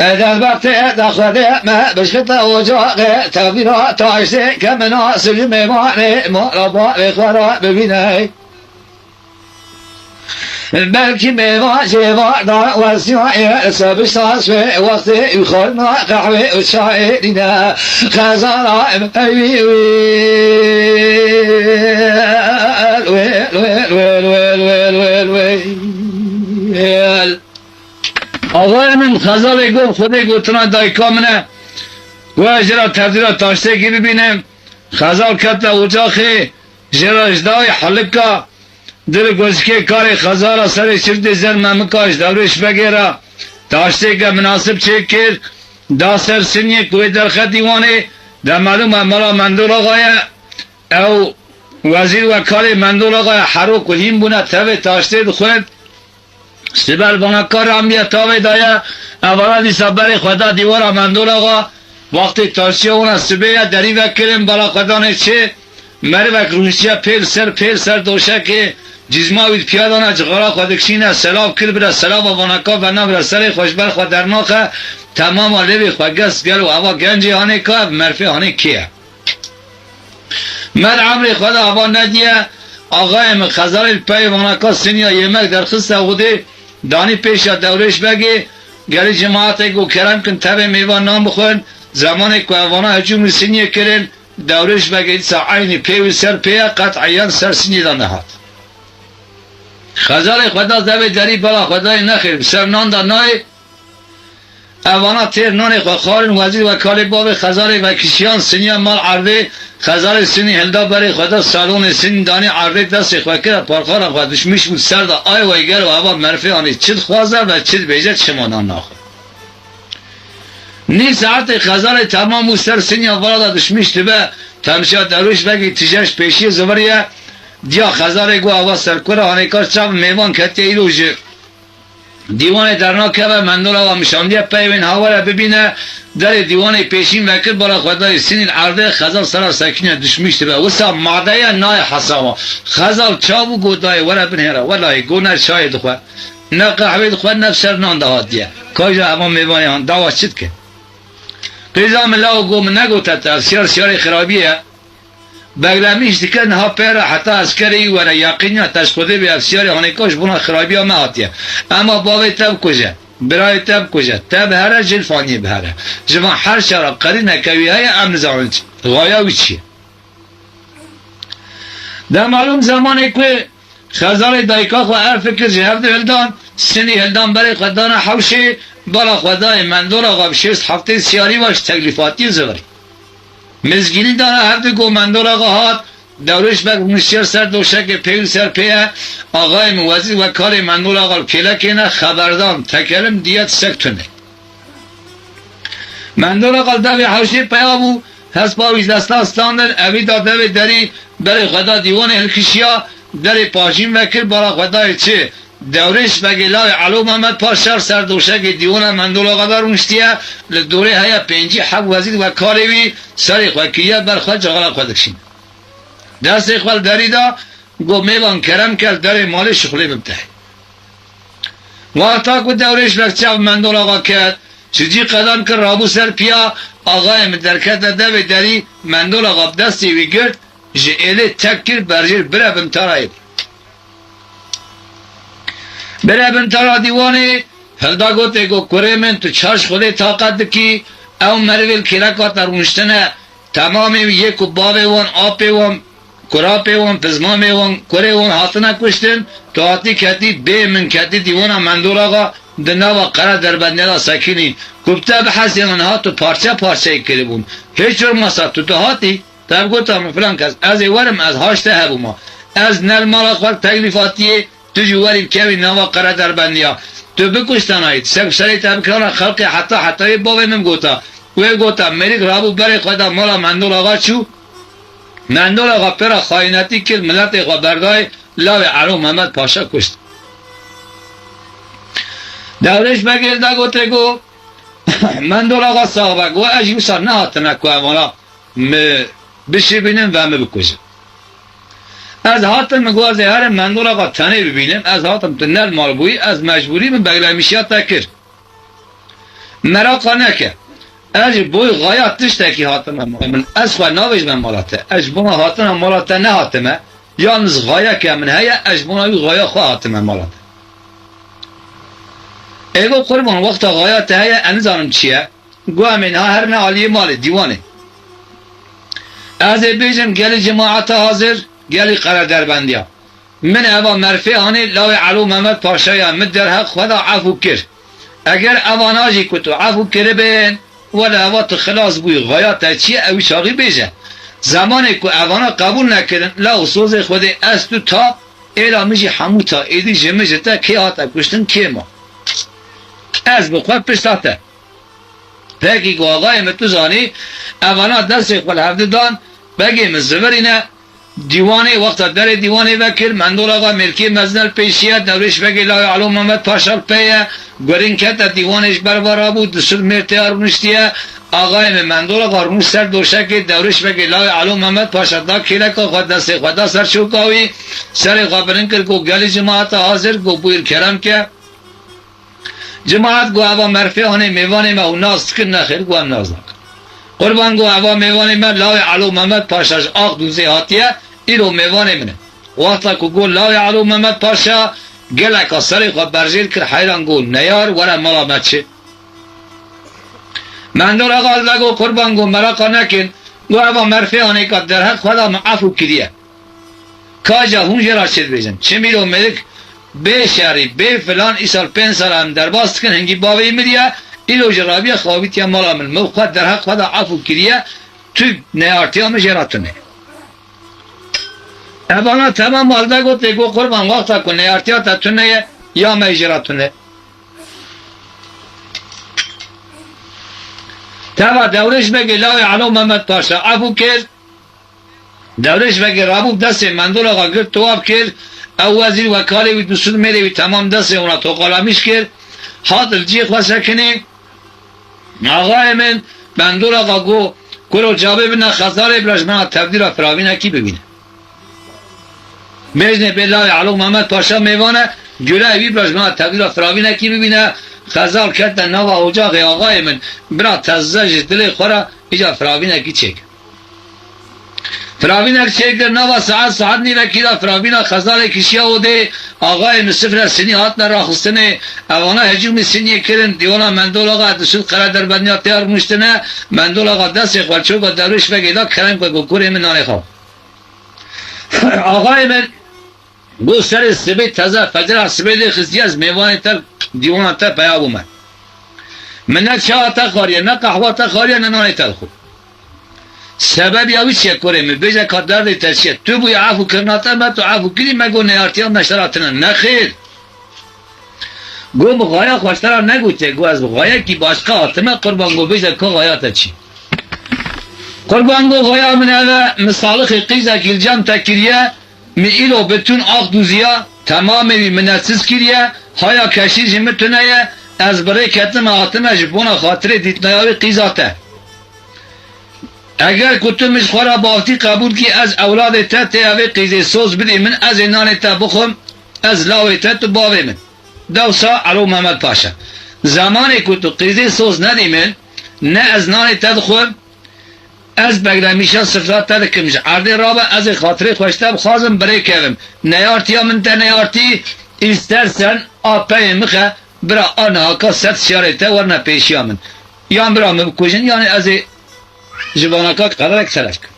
إذا الوقت دخل ما بشكت وجاء تغيير تعيش كمنا سلم ماني مربى بخرا ببيني بلکه میوه جوار دا وسیعه سبش تاس به وقت خورنا قهوه و چای دیده خزانه آقای من خزال گفت خود گوتنا دایکا منه و جرا تبدیل تاشته کی ببینم خزال کتلا اجاخه جرا اجدای حلقا دل گوشکه کار خزال سر شفت زر ممکاش دورش بگیره تاشته که مناسب چه کرد دا سر سنیه کوی درخت دیوانه دا معلوم مالا مندول آقای او وزیر و کار مندول آقای حرو کلیم بونه تبه تاشته دخوند سبر بانکار هم بیا تاوه دایا اولا دیسا بری خدا دیوار مندول آقا وقتی تاشته اون سبه دری وکرم بالا خدا نچه مری وک روشیا پیل سر دوشه که جزماوید پیادانه جغارا خودکشینه سلاب کل بره سلاب و بانکار و نبره سر خوشبر خود درناخه تمام آلیوی خوگست گل و هوا گنجی هانه که مرفی هانه کیه مر عمری خدا هوا ندیه آقای خزار پی بانکار سنیا یمک در خست اوده دانی پیش دورش بگی گلی جماعت گو کرم کن تبه میوان نام بخون زمان که اوانا هجوم سنیه کرن دورش بگی سا عینی پیوی سر پیه قطعیان سر سنی دانه هات خزار خدا دبه دری بلا خدای نخیر سر نان دا نای اوانا تیر نان خارن وزیر و کالی باب خزار و کشیان سنی مال عرده خزار سنی هلدا بری خدا سالون سنی دانی عرده دست خوکر پارخار خودش میش بود سر دا آی ویگر و هوا مرفی آنی چید خوازه و چید بیجه چمانان ناخد نی ساعت خزار تمام و سر سنی اولا دشمیش تبه تمشا دروش بگی تیجش پیشی زبریه دیا خزار گو هوا سرکور هانیکار چاپ میوان کتی ایروژه دیوان درنا که و مندول و مشاندی پیوین هوا را ببینه در دیوان پیشین وکر بالا خدای سنین عرضه خزال سرا سکینه دشمیشته به وسا ماده نای حساما خزال چابو گودای ورا بنهره ولای گونه شاید خو نه قهوه خو نه سر نان دهات دیه کاجا هوا میوانی هان دوا چید که پیزام الله گم نگوته تفسیر سیار خرابیه بگلمیش دیگه نه پر حتی عسکری و یقینی تشخده به افسیار هانیکاش بنا خرابی ها مهاتیه اما باوی تب کجا برای تب کجا تب هره جل فانی بهره جما هر شرا قرینه کوی های امن زانت غایاوی چیه در معلوم زمانی که خزار دایکا خو هر فکر جهد هلدان سنی هلدان برای خدان حوشه بالا خدای مندور آقا بشیست هفته سیاری باش تکلیفاتی زوری مزگینی داره هر دو گومندور آقا هات دورش بک مشتر سر دوشک پیل سر پیه آقای موزی و کار مندور آقا کلک اینه خبردان تکلم دیت سکتونه مندور آقا دوی حوشی پیا بو هست باویش دستا استاندن اوی داده داری برای خدا دیوان هلکشیا داری پاشین وکر برای خدای چه دورش بگی لای علو محمد پاشر سر دوشک دیوان مندول آقا درونشتیه لدوره های پنجی حق وزید و کاروی سر خوکیه بر خود جغال خودکشین دست خوال داری دا گو میوان کرم کرد در مال شخلی ببته وقتا که دورش بکچه مندول آقا کرد چیزی قدم که رابو سر پیا آقای مدرکت ده داری مندول آقا دستی وی گرد جئله تکر برجر بره بمتارایی بره بنتارا دیوانی هلدا گوته گو کره من تو چاش خوده طاقت دکی او مرویل کلکات رونشتنه تمامی یک باوه وان آپه وان کراپه وان پزمامه وان کره وان حاطنه کشتن تو حاطی کتی بی من کتی دیوانا مندول آقا دناوا قرار در بندی را سکینی گفته بحثی انها تو پارچه پارچه کری بون هیچ جور مسا تو حاطی تب گوتا فلان کس از ایورم از هاشته هبو ما از نل مالا خوار تکلیفاتیه تو جواری کمی نوا قرار در بندیا تو بکشتن هایید سب سری تبکران خلق حتی باوی من گوتا وی گوتا مریک رابو بری خدا مالا مندول آقا چو مندول آقا پر خاینتی کل ملت آقا بردای لاوی علو محمد پاشا کشت دورش بگیر دا گوته گو مندول آقا صاحبه گو اجیو سر نهاتنه که اولا بشی بینیم و همه بکشم از هاتم مگو از هر مندول آقا تنه ببینیم از هاتم تنل مالگویی از مجبوری من بگلمیشیات تکر مراقا نکر از بوی غایت تشتکی هاتم من از خواه ناوش من مالاته از بونا هاتم مالاته نه هاتمه یالنز غایه که من هیا از بوناوی غایه خواه هاتم مالاته ایگو قربان وقت غایات هیا انزانم چیه گو امین ها هر نه عالی مال دیوانه از بیجم گلی جماعت حاضر گلی قرار در بندیا من اوا مرفی هانی لاوی علو محمد پاشایا مد در حق خدا عفو کر اگر اواناجی کتو عفو کر بین ولا وقت خلاص بوی غایات چیه اوی شاقی بیجه زمانی که اوانا قبول نکردن لا اصوز خود از تو تا ایلا میجی حموتا ایدی جمجه تا کی آتا کشتن کی ما از بخواه پشتاته پاکی که آقای متو زانی اوانا دست خود هفته دان بگی مزورینه دیوانه وقت در دیوانه وکر مندول آقا ملکی مزنل پیشیه دورش بگی لای علوم محمد پاشال پیه گرین کت دیوانش بربارا بود دستور مرتیار بنشتیه آقای مندول آقا رموش سر دوشکی دورش بگی لای علوم محمد پاشال دا کلکا خود دست خدا سر چوکاوی سر قابلن کر گو گلی جماعت حاضر گو بویر کرم که جماعت گو اوا مرفی هانه میوانه ما و ناز کن نخیر گو هم ناز نکن قربان گو اوا میوانه ما لای علو محمد پاشاش آق دوزه هاتیه ایرو میوانه منه وقتا که گو لای علو محمد پاشا گلکا سری خواه برزیر کر حیران گو نیار ورا ملامت چه من دور آقا لگو قربان گو مراقا نکن گو اوا مرفی هانه که در حق خدا معفو کریه کاجا هونجه را چید بیجن چه میرو ملک به شهری به فلان ای سال 5 سال هم در باست کن هنگی باوی مریه ایلو جرابی خوابیتی هم مالا من موقع در حق خدا عفو کریه تو نیارتی هم جراتونه ابانا تمام مالده گوته گو قربان وقتا کن نیارتی ها تتونه یا می جراتونه تبا دورش بگی لاوی علو محمد پاشا عفو کرد دورش بگی رابو دست مندول آقا گرد تواب کرد او وزیر وکالی وی دستور میره وی تمام دست اونا تو قلامیش کرد حاضر جی خواسته کنه آقای من بندور آقا گو کلو جابه بینه خزاره برش من تبدیل فراوینه کی ببینه میزنه بالله علو محمد پاشا میوانه جلوه وی برش من تبدیل فراوینه کی ببینه خزار کرد نوا اجاق آقای من برا تزج دل خورا ایجا فراوینه کی چک فراوینه چک در نوا ساعت نیوه کی دا فراوینه خزار کشیا و ده آقای مصفر سنی هات نرا خستنه اوانا هجوم سنی کرن دیوانا مندول آقا دستور قرار در بندیا تیار مشتنه مندول آقا دست خورچو با دروش بگی دا کرن که گوکوری من نانه خواه آقای من گو سر سبی تازه فجر سبی خزی از میوانی تر دیوانا تر پیاب اومد من نه چا تا خاریه نه قهوه تا خاریه نه نانه تر خود سبب یاوی چه کوره می بیجه کار درد تشیه تو بوی عفو کرناتا ما تو عفو کری مگو نیارتیان نشتراتنه نخیر گو بغایا خوشترا نگو چه گو از بغایا کی باشقا آتمه قربان گو بیجه که غایاتا چی قربان گو غایا من اوه مثالخ قیزه گلجم تکریه می ایلو بتون آخ دوزیا تمامی منسیز کریه هایا کشیج متونه از برای کتم آتمه جبونا خاطره دیتنایاوی قیزاته اگر کتومش خورا بافتی قبول کی از اولاد تا تیاوی قیزه سوز بدی من از اینان تا بخم از لاوی تا تو باوی من دوسا علو محمد پاشا زمانی که تو قیزه سوز ندی من نه از نان تا دخم از بگرمیشا صفرات تا دکمش عرده رابا از خاطره خوشتب خوازم برای کهوم نیارتی ها من تا نیارتی ایسترسن آپای مخه برا آنها که ست شیاره تا ورنه پیشی ها من یا برا مبکوشن یعنی از جوانکا قرار اکسرش کن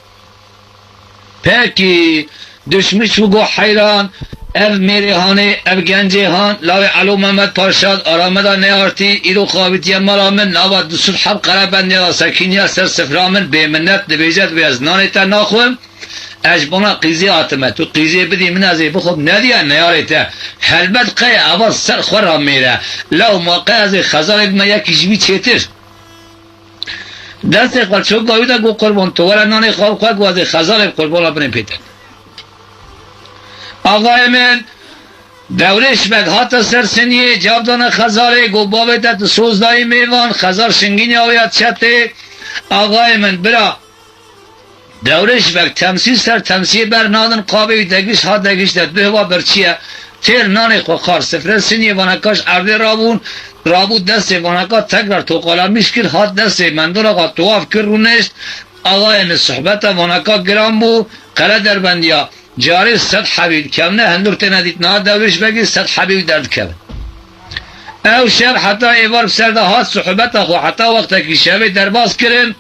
پاکی دشمش بگو حیران او میری هانه او گنجی هان لاوی علو محمد پارشاد آرامدا نیارتی ایرو خوابیتی ملامن ناوا دستور حب قرار بندی سکینی سر سفرامن بیمنت نبیجت و از نانیتا ناخوم اجبانا قیزی آتمه تو قیزی بدی من ازی بخوب ندیا نیاریتا حلبت قی آواز سر خورا میره لو موقع ازی خزار ابن یکی جوی چیتر دست خالچو گاوی دا گو قربان تو ورا نان خواب خواه گو از خزار قربان بریم پیتر آقای من دورش بد هات سرسنیه جاب دانه خزاره گو بابه تا سوزدایی میوان خزار شنگینی آویاد چته آقای من برا دورش بد تمثیل سر تمثیل بر نادن قابه دگیش ها دگیش در دوهوا برچیه تیر نان خو خار سفره سنیه وانکاش عرده رابود دست وانکا تکرار تو قلامیش کر هات دست مندور آقا تواف کر رونشت آقای من صحبت وانکا گرام بو قره در بندیا جاری صد حبیب کم نه هندور تندید نه دورش بگی صد حبیب درد کم او شب حتی ایوار بسرده هات صحبت خو حتی وقت که شب درباز کرن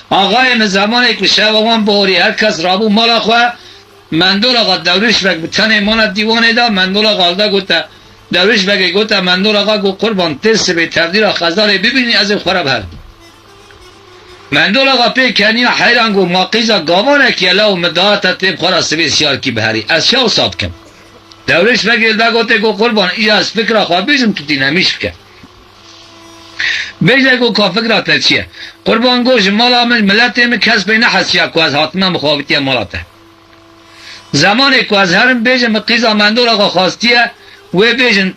آقای من زمانی که شب وان بوری هر کس رابو مالا خو مندول آقا دورش بگ بتنه مانا دیوانه دا مندول آقا دا گوتا دورش بگه گوتا مندول آقا گو قربان ترس به تبدیل خزاره ببینی از این خورا بر مندول آقا پی کنی حیران گو ماقیزا گاوانه که لو مداتا تیب خورا سبی سیار کی بهری از شاو صاد کم دورش بگه دا گوته گو قربان ای از فکر خواه بیزم تو دینامیش بکن بیجه گو که فکرات چیه قربان گوش مالا من ملت من کس بینه حسیا که از حاتمه مخابطی مالاته زمانی که از هرم بیجم قیزا مندول آقا خواستیه و بیجن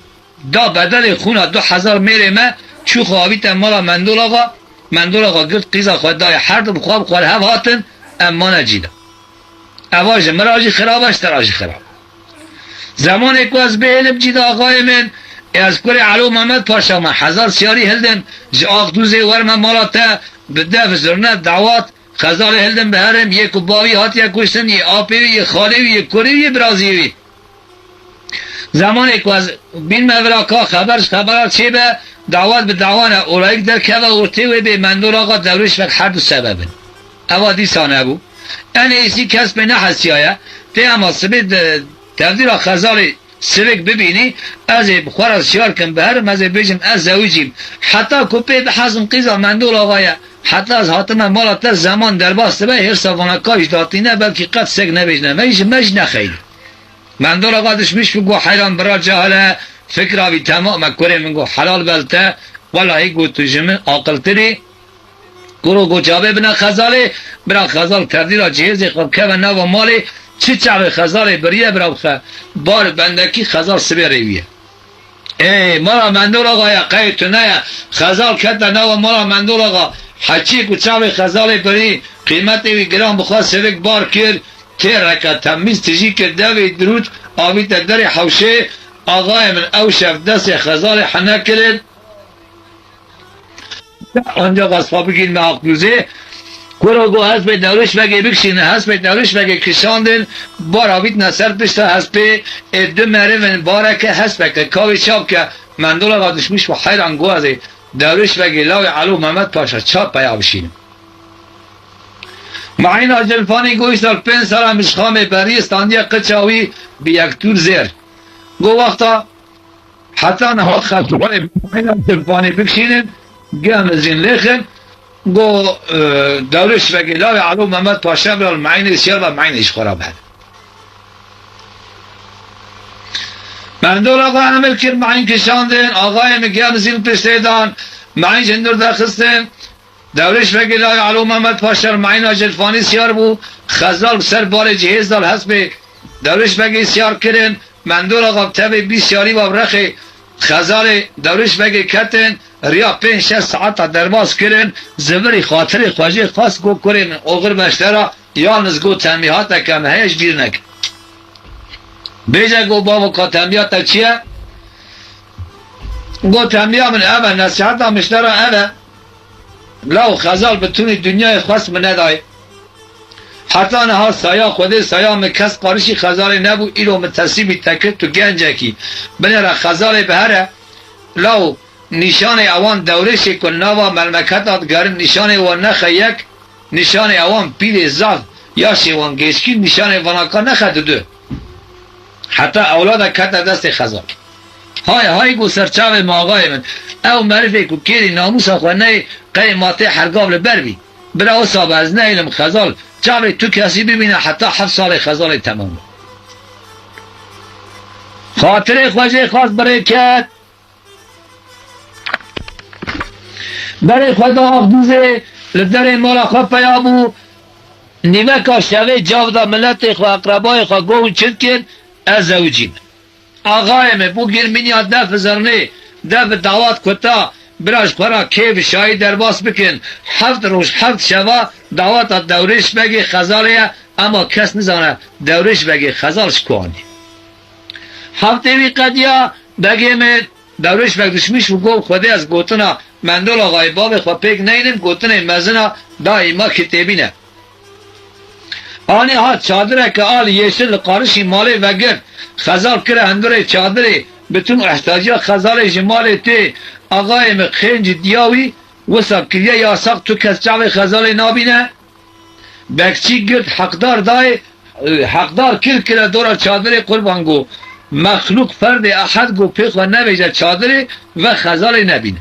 دا بدل خونه 2000 میره ما چو خوابیت مالا مندول آقا گفت قیزا خود دای هر دو بخواب خواه هف هاتن اما نجیده اواج مراجی خرابش تراجی خراب زمانی که از بیلم جید آقای من از کور علو محمد پاشا من 1000 سیاری هلدم آق دوزه ورم مالا تا بده فزرنه دعوات خزال هلدم به هرم یک باوی هات یک کشتن یک آپیوی یک خالیوی یک کوریوی یک برازیوی زمانی که از بین مولاکا خبرات چه به دعوت به دعوانه اولایک در که و ارتوی به مندول آقا دورش وقت هر دو سببن اوا دیسانه بو یعنی ایسی کس به نحسی های تی اما سبید تبدیل خزال سبک ببینی از بخور از شیار کن به هرم از بیجم از زوجیم حتی کپی به حزم قیزا مندول آقای حتی از حاتم مالا تر زمان در باست به هر سوانکایش داتی نه بلکه قد سگ نبیجنه مج نخیلی مندول آقا دشمش بگو حیران برا جهاله فکر آوی تمام کنه منگو حلال بلته والله گو تو جمع عاقل تری گرو جابه بنا خزاله برا خزال کردی را جهازی خوب که و نو مالی چی چعب خزال بریه برا بخوا بار بندکی خزال سبی رویه ای مالا مندول آقا یا قیتو نه خزال کتا نو مالا مندول آقا حچی کو چعب خزال بری قیمت وی گرام بخوا سبک بار کرد که رکت تمیز تجی کرد دوی درود آوی در حوشه آقای من او شف دست خزال حنا کرد آنجا غصفا بگین معاقلوزه کرو گو هست به دورش بگه بکشینه هست به دورش بگه کشاندن بار آوید نصر پشتا هست به ادو مره من بارکه هست بگه کاوی چاپ که مندول آقا دشمش و حیران گو هزه دورش بگه لاوی علو محمد پاشا چاپ پیا بشینه معین آجلفانی گوش در 5 سال مشخام بری استاندی قچاوی بی یک تور زیر گو وقتا حتی نه خطوانی معین آجلفانی بکشینن گم زین لیخن گو دورش بگی لاوی علو محمد پاشا برال معین سیار و معینش خراب هد مندول آقا عمل کرد معین کشاندن آقای مگم زین پشتیدان معین جندر دخستن دورش بگی لای علو محمد پاشا معین آجلفانی سیار بو خزال سر بار جهاز دال هست به دورش بگی سیار کرن مندول آقا تبه 20 سیاری با برخی خزال دورش بگی کتن ریا 5-6 ساعت درباز کرن زبری خاطر خواجه خاص گو کرن اوغر مشترا یالنز گو تنمیحات کم هیش گیر نکن بیجه گو بابا که تنمیحات چیه؟ گو تنمیحات من اوه نصیحت مشترا اوه لو خزال بتونی دنیای خاص من ندای حتی نها سایا خوده سایا مکس قارشی خزال نبو ایلو متصیبی تکرد تو گنجه کی بنره خزال بهره لو نشان اوان دورشی کن نوا ملمکتات گرن نشان وان نخه یک نشان اوان پیل زاف یا شیوان گشکی نشان واناکا نخه دو حتی اولاد کت دست خزال های گو سرچاو ماغای من او معرفه که کیری ناموس خوانه قیمات حرگاب لبر بی برا اصاب از نیلم خزال چاوی تو کسی ببینه حتی 7 سال خزال تمام خاطر خواجه خاص برای کت برای خدا آفدوزه لدر مالا خواه پیابو نیمه که شوه جاودا ملت خواه اقربای خواه گوه چند کن از زوجیم آقایم بو گرمینی دف زرنه دف دعوات کتا براش خورا کیف شایی درباس بکن 7 روز 7 شوا دعوات دورش بگی خزالیه اما کس نزانه دورش بگی خزالش کوانی هفته وی قدیا بگیم دورش بگ دشمیش و گو خوده از گوتنا مندول آقای باب خواه پیک نینم گوتن مزنا دائما کتیبینه آنی ها چادره که آل یشل قارشی مالی وگر خزال کره هندوره چادره بتون احتاجی خزال جمال تی آقای مخنج دیاوی وساب کریه یا ساق تو کس چاوی خزال نابینه بکچی گرد حقدار دای حقدار کل دورا چادر قربان گو مخلوق فرد احد گو پیخ و نبیجه چادر و خزال نبینه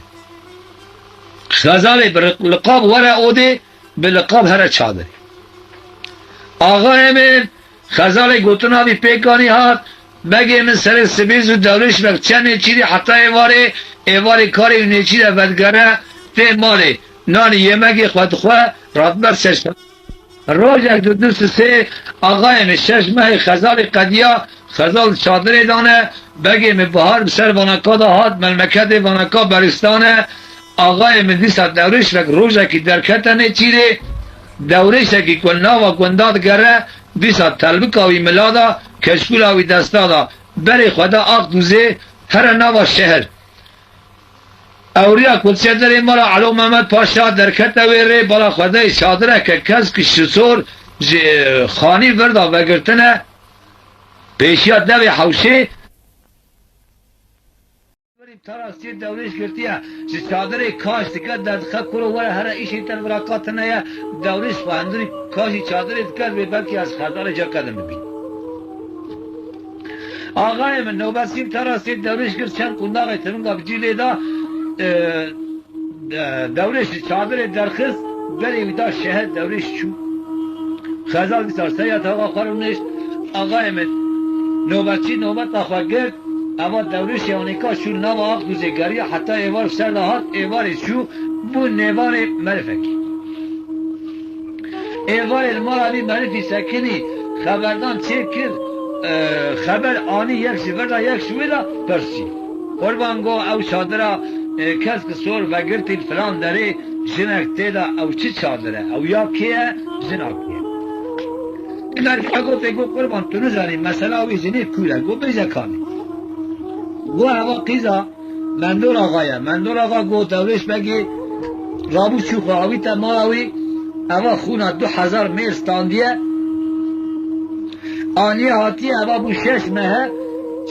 خزال بلقاب ورا اوده بلقاب هر چادر آقای من خزال گوتنا بی پیکانی هات بگه من سر سبیز و دولش بگ چند چیزی حتی ایواره کاری نیچی را بدگره تی ماله نان یمگی خود خواه رات بر سشت روز یک دو سه آقای من شش ماه خزال قدیا خزال چادر دانه بگه من بهار بسر وانکا دا هات ملمکت وانکا برستانه آقای من دیست دولش بگ روز که درکتا نیچی ری دورش که کننا و کنداد گره دیسا تلبکاوی ملادا کشکولاوی دستادا بری خدا آق دوزه هر نوا شهر اوریا کلچه داری مالا علو محمد پاشا درکت ویره بالا خدای شادره که کس که شسور خانی وردا وگرتنه پیشیات دوی حوشه تراسی دورش کرتیه چه چادر کاش دکت در خب کرو وره هر ایشی تن براکات نه دورش فهندونی کاشی چادر دکت به بلکی از خزال جا قدم ببین آقای من نوبسیم تراسی دورش کرد چند کنداغی ترنگا بجیلی دا دورش چادر درخست بری ویدا شهر دورش چو خزال بیسار سیاد آقا خارونش آقای من نوبتی نوبت آخوا گرد اما دورش یونیکا شو نام آق دوزگری حتی ایوار سر دهات ایوار شو بو نیوار مرفکی ایوار المرابی مرفی سکنی خبردان چه کرد خبر آنی یک شورده یک شویده پرسی قربان گو او چادره کس که سور وگرتی فلان داره جنک تیدا او چی چادره او یا کیه جنک کیه در که گو قربان تو نزانی مثلا اوی جنی کوله گو بیزه کانی گو هوا قیزا مندور آقا گو دورش بگی رابو چوخه آوی تا مالاوی هوا خونه 2000 میل ستاندیه آنی هاتی هوا بو 6 مهه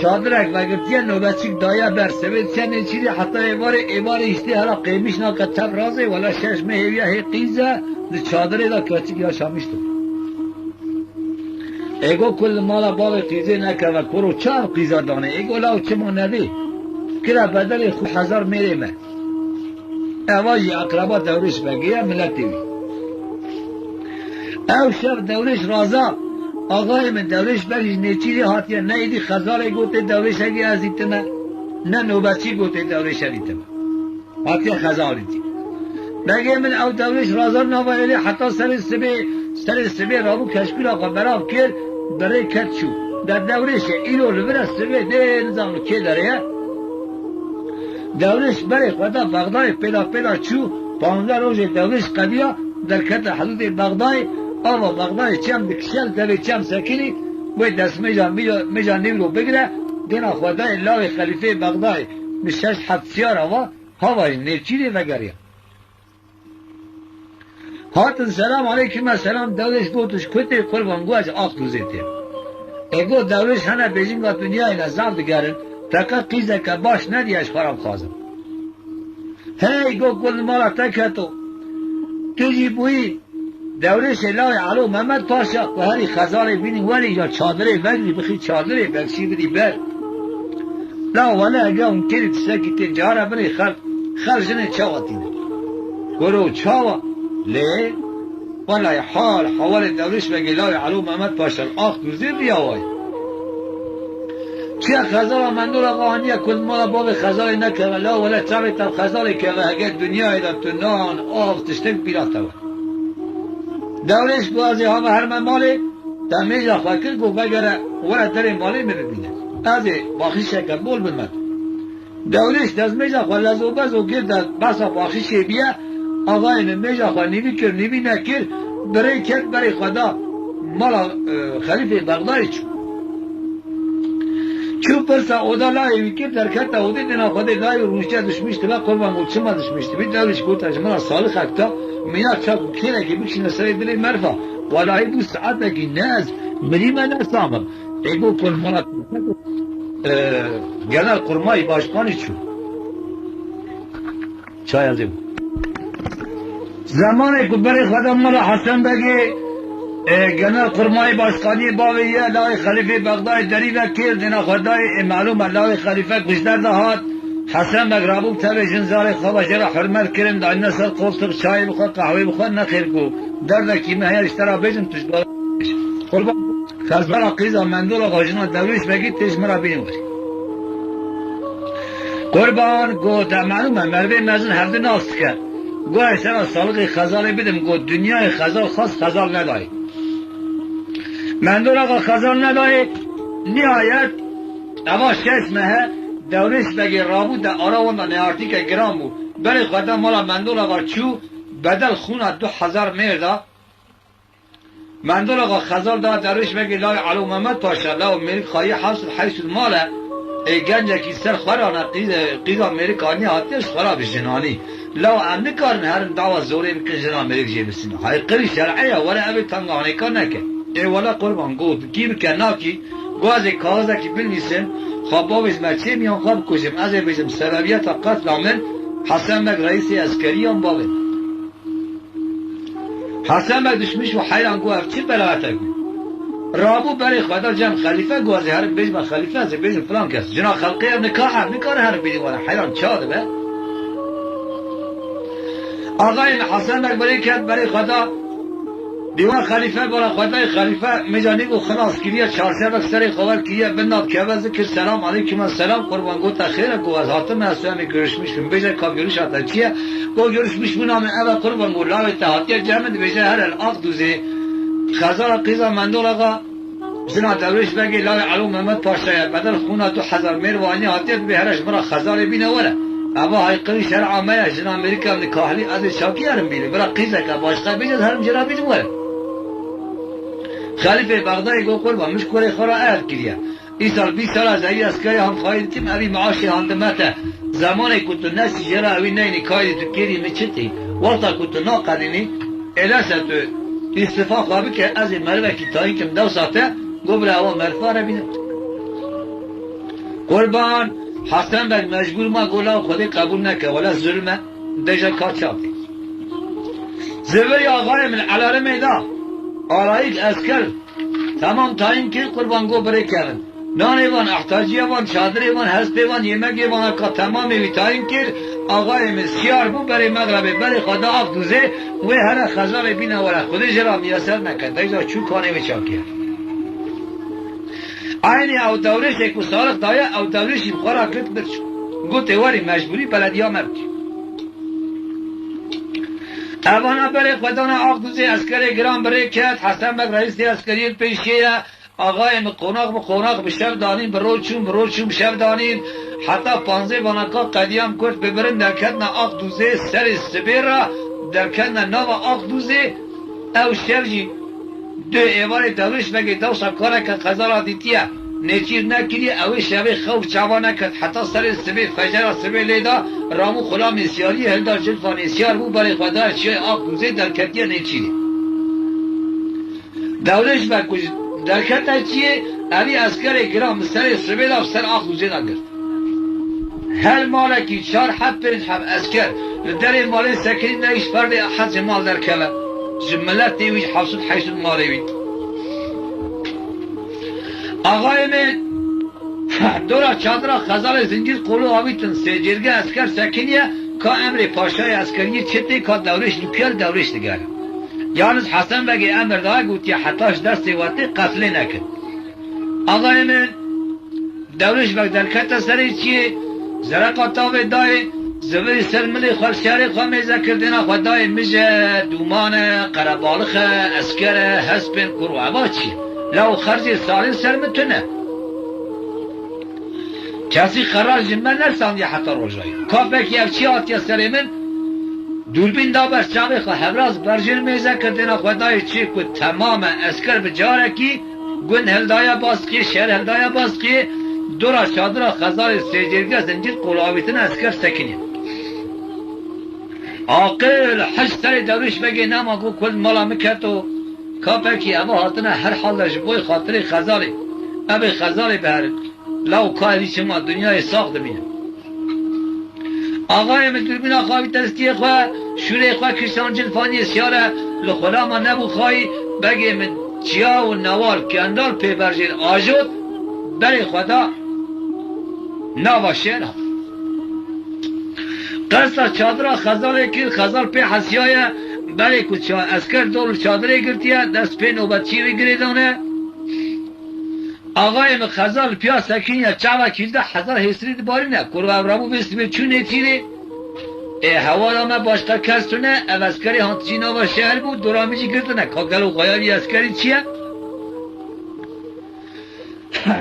چادرک وگرتیه نوبتچیک دایه بر سوید چند چیزی حتی ایوار اشتی هلا قیمیش نا کتب رازه ولا 6 مهه ویه هی قیزه ده چادره دا کچیک یا شامیشتو ایگو کل مالا باقی قیزه نکه و کرو چار قیزه دانه ایگو لاو چه ما نده کرا بدل خود 1000 میره مه اواجی اقربا دورش بگیه ملتی وی او شب دورش رازا آقای من دورش بگیش نیچیری هاتیه نیدی خزاره گوته دورش اگه ازیتنه نه نوبتی گوته دورش ازیتنه هاتیه خزاری دی بگه من او دورش رازا نوائلی حتی سر سبه رابو کشکول آقا براب کرد برای کت شو در دورش ایلو لبره سبه ده نظام که داره دورش برای خدا بغدای پیدا چو 15 روز دورش قدیا در کت حدود بغدای آوا بغدای چم بکشل داره چم سکنی باید دست میجان نیولو بگره دینا خدای لاوی خلیفه بغدای بشش حدسیار آوا هوای نیچیری وگریا هاتن سلام علیکم السلام دورش گوتش کتی قربان گو از آخ دوزیتی ایگو دورش هنه بیجینگا دنیای نظام دگرن تاکا قیزه که باش ندیش خراب خوازم هی گو کل مالا تکتو تجی بویی دورش لای علو محمد پاشا و هری خزاره بینی ولی یا چادره بگری بخی چادره بگشی بدی بر لا ولی اگه اون کلی تسکی تنجاره بری خرجنه چاواتینه گرو چاوا لی ولی حال دورش بگی لای علو محمد پاشا آخ دوزیر بیاوای چه خزاره مندور آقاهانیه کل مالا باب خزاره نکه لا ولی چاوی تب خزاره که اگه دنیای دا تو نان آف تشتن پیراتا دورش گوازی ها و هر من مالی تمیجا خاکر گو بگره ورا تر مالی می ببینه از باخی شکر بول بلمد دورش دزمیجا خواه لزو بزو گرد بسا باخی بیا آقای نمیجا خواه نیوی کر نیوی نکر برای کرد برای خدا مالا خلیفه بغدای چو پرسا اودا لایوی کرد در کتا اوده دینا خود لایو روشته دشمیشتی با قربان گو چما دشمیشتی بید دورش گوتاش منا صالح اکتا مینا چاکو کیره که بکشی نسره دلی مرفا والایی بو ساعت بگی ناز مری من اسامم ایگو کل مالا genel kurmay başkanı çu. Çay yazayım. Zamanı kuberi khadamlara Hasan Begi genel kurmay başkanı baviye Lavi Khalife Bagdad derive kirdina khodai malum Lavi Khalife kuşlar da hat Hasan Beg rabub tabi jinzari khabajara hürmet kirim da inne sar koltuk çay bukha kahve bukha nakhir ku derda ki meher iştara bejim tujba kurban fazbara qiza mandula gajna davrish begi tejmara benim var kurban go da malum merve mezun hevdin asker go esera salığı khazali bidim go dünyayı khazal khas khazal nedai mandula ga khazal nedai nihayet ama şesmehe دورش بگی رابو در آراوان دا نیارتی که گرامو بلی خدا مالا مندول آقا چو بدل خونه 2000 مردا مندول آقا خزال دا دورش بگی لای علو محمد پاشا لاو ملک خواهی حاصل حیث الماله ای گنجه کی سر خورانه قیدا ملکانی هاتیش خورا بجنانی لاو امنی کارن هرن دعوه زوری بکن جنا ملک جیبسین های قری شرعیه ولی اوی تنگانی کار نکن ای ولا قربان گود کی بکن ناکی گوازی کاغذه کی بلویسن خواب چه میان خواب کشم از بیشم سببیت قتل عمل حسن بگ رئیس عسکری هم باقی حسن بگ دشمش و حیران گو اف چی بلاغته گو رابو برای خدا جان خلیفه گو از هر بیشم خلیفه از بیشم فلان کس جنا خلقی هم نکاره هر بیدی وانا حیران چاده به آقای حسن بگ برای خدا دیوان خلیفه بالا خدای خلیفه میجانی و خلاص کریه چارسه بک سری خبر کریه بناب که وز ذکر سلام علیکم السلام قربان گو تخیره گو از حاتم اسلامی گرشمیش بیم بیجه کاب گرش آتا چیه گو گرشمیش بونام اول قربان گو لاوی تحاتیه جمعه بیجه هر الاق دوزه خزار قیزا مندول آقا زنا دورش بگی لاوی علو محمد پاشتایه بدل خونه 2000 میروانی حاتیه به هرش مرا خزار بینه وره اما های قری شرع آمه جنا امریکا نکاهلی از شاکی هرم بیره برا قیزه که باشقه بیجه هرم جرا بیجه وره خلیفه بغدادی گو قربان مش کوری خورا اد کریه ای سال 20 سال از ای اسکری هم خواهید تیم اوی معاشی هندمته زمانی که تو نسی جرا اوی نینی کاری تو کری میچتی وقتا که تو ناقدینی الاسه تو استفاق خوابی که از این مروه کی تایی کم دو ساته گو برا او مرفا را بینه قربان حسن بگ مجبور ما گولا خودی قبول نکه ولا ظلمه دیجا کار چاپی زبری آقای من علاره میدا آرایک اسکر تمام تایم که قربان گو بره کردن نان ایوان احتاجی ایوان چادر ایوان هست ایوان یمک ایوان که تمام ایوی تایم که آقای مسیار بو بره مغربه بره خدا آف دوزه و هر خزار بینه وره خودی جرا میاسر نکن دیجا چو کانه و چاکیه اینی او دورش اکو سالق دایه او دورش این خورا کرد برچو گو تیواری مجبوری بلدی ها مرکی اوانا بره خدانا آق دوزه اسکر گرام بره کرد حسن بگ رئیس اسکری پیشیه آقای قوناق به شب دانین بروچون به شب دانین حتی 15 وانکا قدیام کرد ببرن در کدن آق دوزه سر سبیر را در کدن نو آق دوزه او شب دو ایوار دورش بگی دو سکاره که خزارا دیتیه نچیر نکری اوی شبه خوف چاوا نکد حتی سر سبه فجر سبه لیدا رامو خلا مسیاری هلدا جلفا نسیار بو برای خدا چه آق دوزه در کتیه نچیره دولش بکش در کتا چیه اوی اسکر گرام سر سبه دا سر آق دوزه نگرد هر مالکی 4 حب اسکر در مال سکری نیش فرد احد مال در کلا جملت دیویش حیث ماروید آقای من دورا چادرا خزال زنجیر قلو آویتن سجرگه اسکر سکنیه که امر پاشای اسکریه چطه که دورش نکر دورش دگره یانز حسن بگی امر داره گوتی حتاش دست واتی قتل نکن آقای من دورش بگ در کتا سری چیه زرقاتاو دای زبری سرملی خالشاری خوامیزه کردینا خدای مجه دومان قربالخ اسکر حسبن کرو عبا چیه لو خرجی سالین سرمتونه کسی خراج من نرساندی حتی روژایی کافکی افچی آتیا سری من دوربین دا بر چاوی خواه هبراز برجر میزه کردینا خدای چی که تمام اسکر بجاره کی گون هلدایا باسقی شهر هلدایا باسقی دورا چادرا خزار سیجرگه زنجیر قلاویتن اسکر سکنی عاقل حج سری دورش بگی نما گو کل مالا مکتو کافکی اما هاتنه هر حالش بوی خاطر خزاری ابی خزاری بهرن لو کاری شما دنیای ساخت میه آقای من دوربین آقای تستی خواه شوره خواه کشتان جلفانی سیاره لخولا ما نبو خواهی بگه من چیا و نوال کندال پی برجین آجود بری خدا نوا شیر قصد چادر خزال کل خزال پی حسیای بری کچا اسکر دور چادره گرتیه دست پی نوبت چیوی گریدانه آقای من خزال پیا سکینیه چاوا کلده هزار حسری باری نه کرو ابرامو بستی به چونه تیره حوالا ما باشقا کستونه او اسکری هانتجی نوا شهر بود دورامیجی گرتونه کاگل و غیالی اسکری چیه؟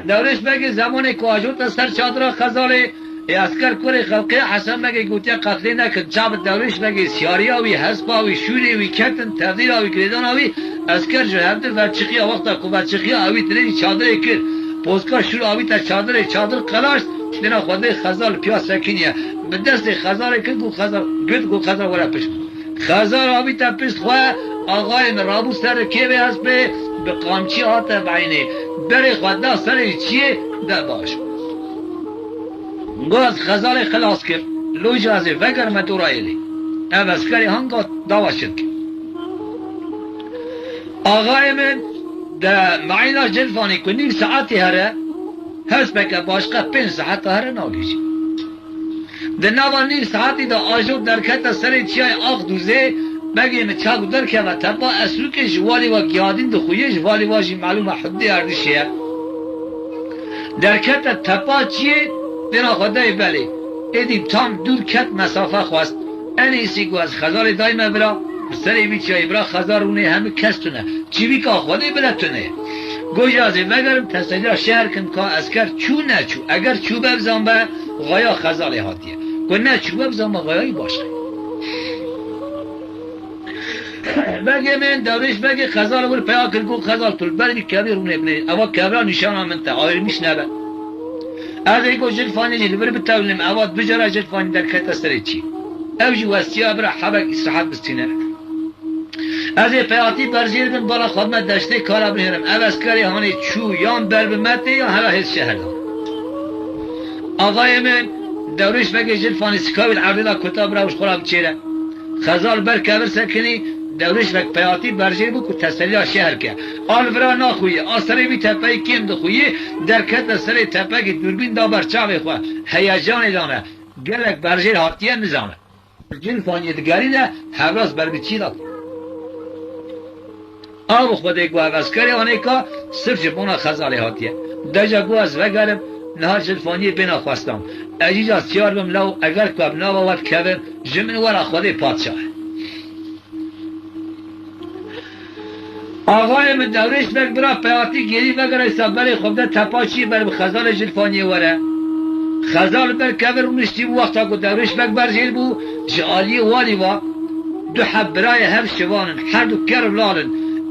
دورش بگه زمان که آجود سر چادر خزاله اسکر کره خلقه حسن بگه گوتیا قتلی نکن چاب دورش بگه سیاری آوی حسب آوی شوری آوی کتن تفدیر آوی کریدان آوی اسکر جو همده ورچخی وقتا که ورچخی آوی تنینی چادر کر پوزکا شروع آوی تا چادر قلاشت دینا خواده خزال پیا سکینیه به دست خزال کن گو خزال گرد گو خزال ورا پشت خزال آوی تا پشت خواه آقای رابو سر که به هست به قامچی آتا بعینه بره خواده سر چیه ده باش گاز خزال خلاص کرد لوی جازه وگر مدورایلی او اسکری هنگا داوا شد آقای من ده معینا جلفانی که نیم ساعتی هره هست بکه باشقه 5 ساعت هره ناگیشی ده نوا نیم ساعتی ده آجود درکت سر چیای آخ دوزه بگیم چاگو درکه و تبا اسلوکش والی و گیادین ده خویش والی واجی معلومه حدی اردشه درکت تبا چیه دینا خدای بله ایدیم تام دور کت مسافه خواست انیسی گو از خزار دایمه برا سری بیچایی برا خزارونه همه کستونه چی بی که خدای بلتونه گوجازه وگرم تصدیل شهر کن که اسکر چو نه چو اگر چو ببزان به غایا خزال هاتیه گو نه چو ببزان به غایایی باشه بگه من دورش بگه خزال بول پیا کن گو خزال طول بردی کبیر رونه بنه اوا کبرا نشان من تا آیر میش نبه از ایگو جلفانی جلی بر بتاولیم اواد بجرا جلفانی در کت سری چی اوجی وستیا برا حبک استراحت بستینه از پیاتی برزیر بن بالا خدمت داشته کارا بهرم او اسکری هانی چو یان بر بمته یا هلا هیچ شهر دار آقای من دورش بگه جلفانی سکاویل عبدالله کتاب روش خورم چیره خزال بر کبر سکنی دورش بگ پیاتی برزیر بو که تسلیل شهر که آلورا ناخویه آسره بی تپه کم دخویه در کت سر تپه که دوربین دا برچاوی خواه هیجان دانه گلک برزیر هاتیه نزانه جلفانی دگری ده حواس بر بچی داد آب خود گو اسکری آنه که صرف جبونا خزاله هاتیه دجا گو از وگرم نهار جلفانی بنا خواستم اجیجا سیار بم لو اگر که ابنا واد کبر جمن ورا خود پادشاه آقای من دورش بگ برا پیاتی گیری بگر ایسا بری خود تپاچی بر خزال جلفانی وره خزال بر کبر اونشتی بو وقتا که دورش بگ بر جیل بو جعالی والی و دو حب برای هر شوانن هر دو کرب لالن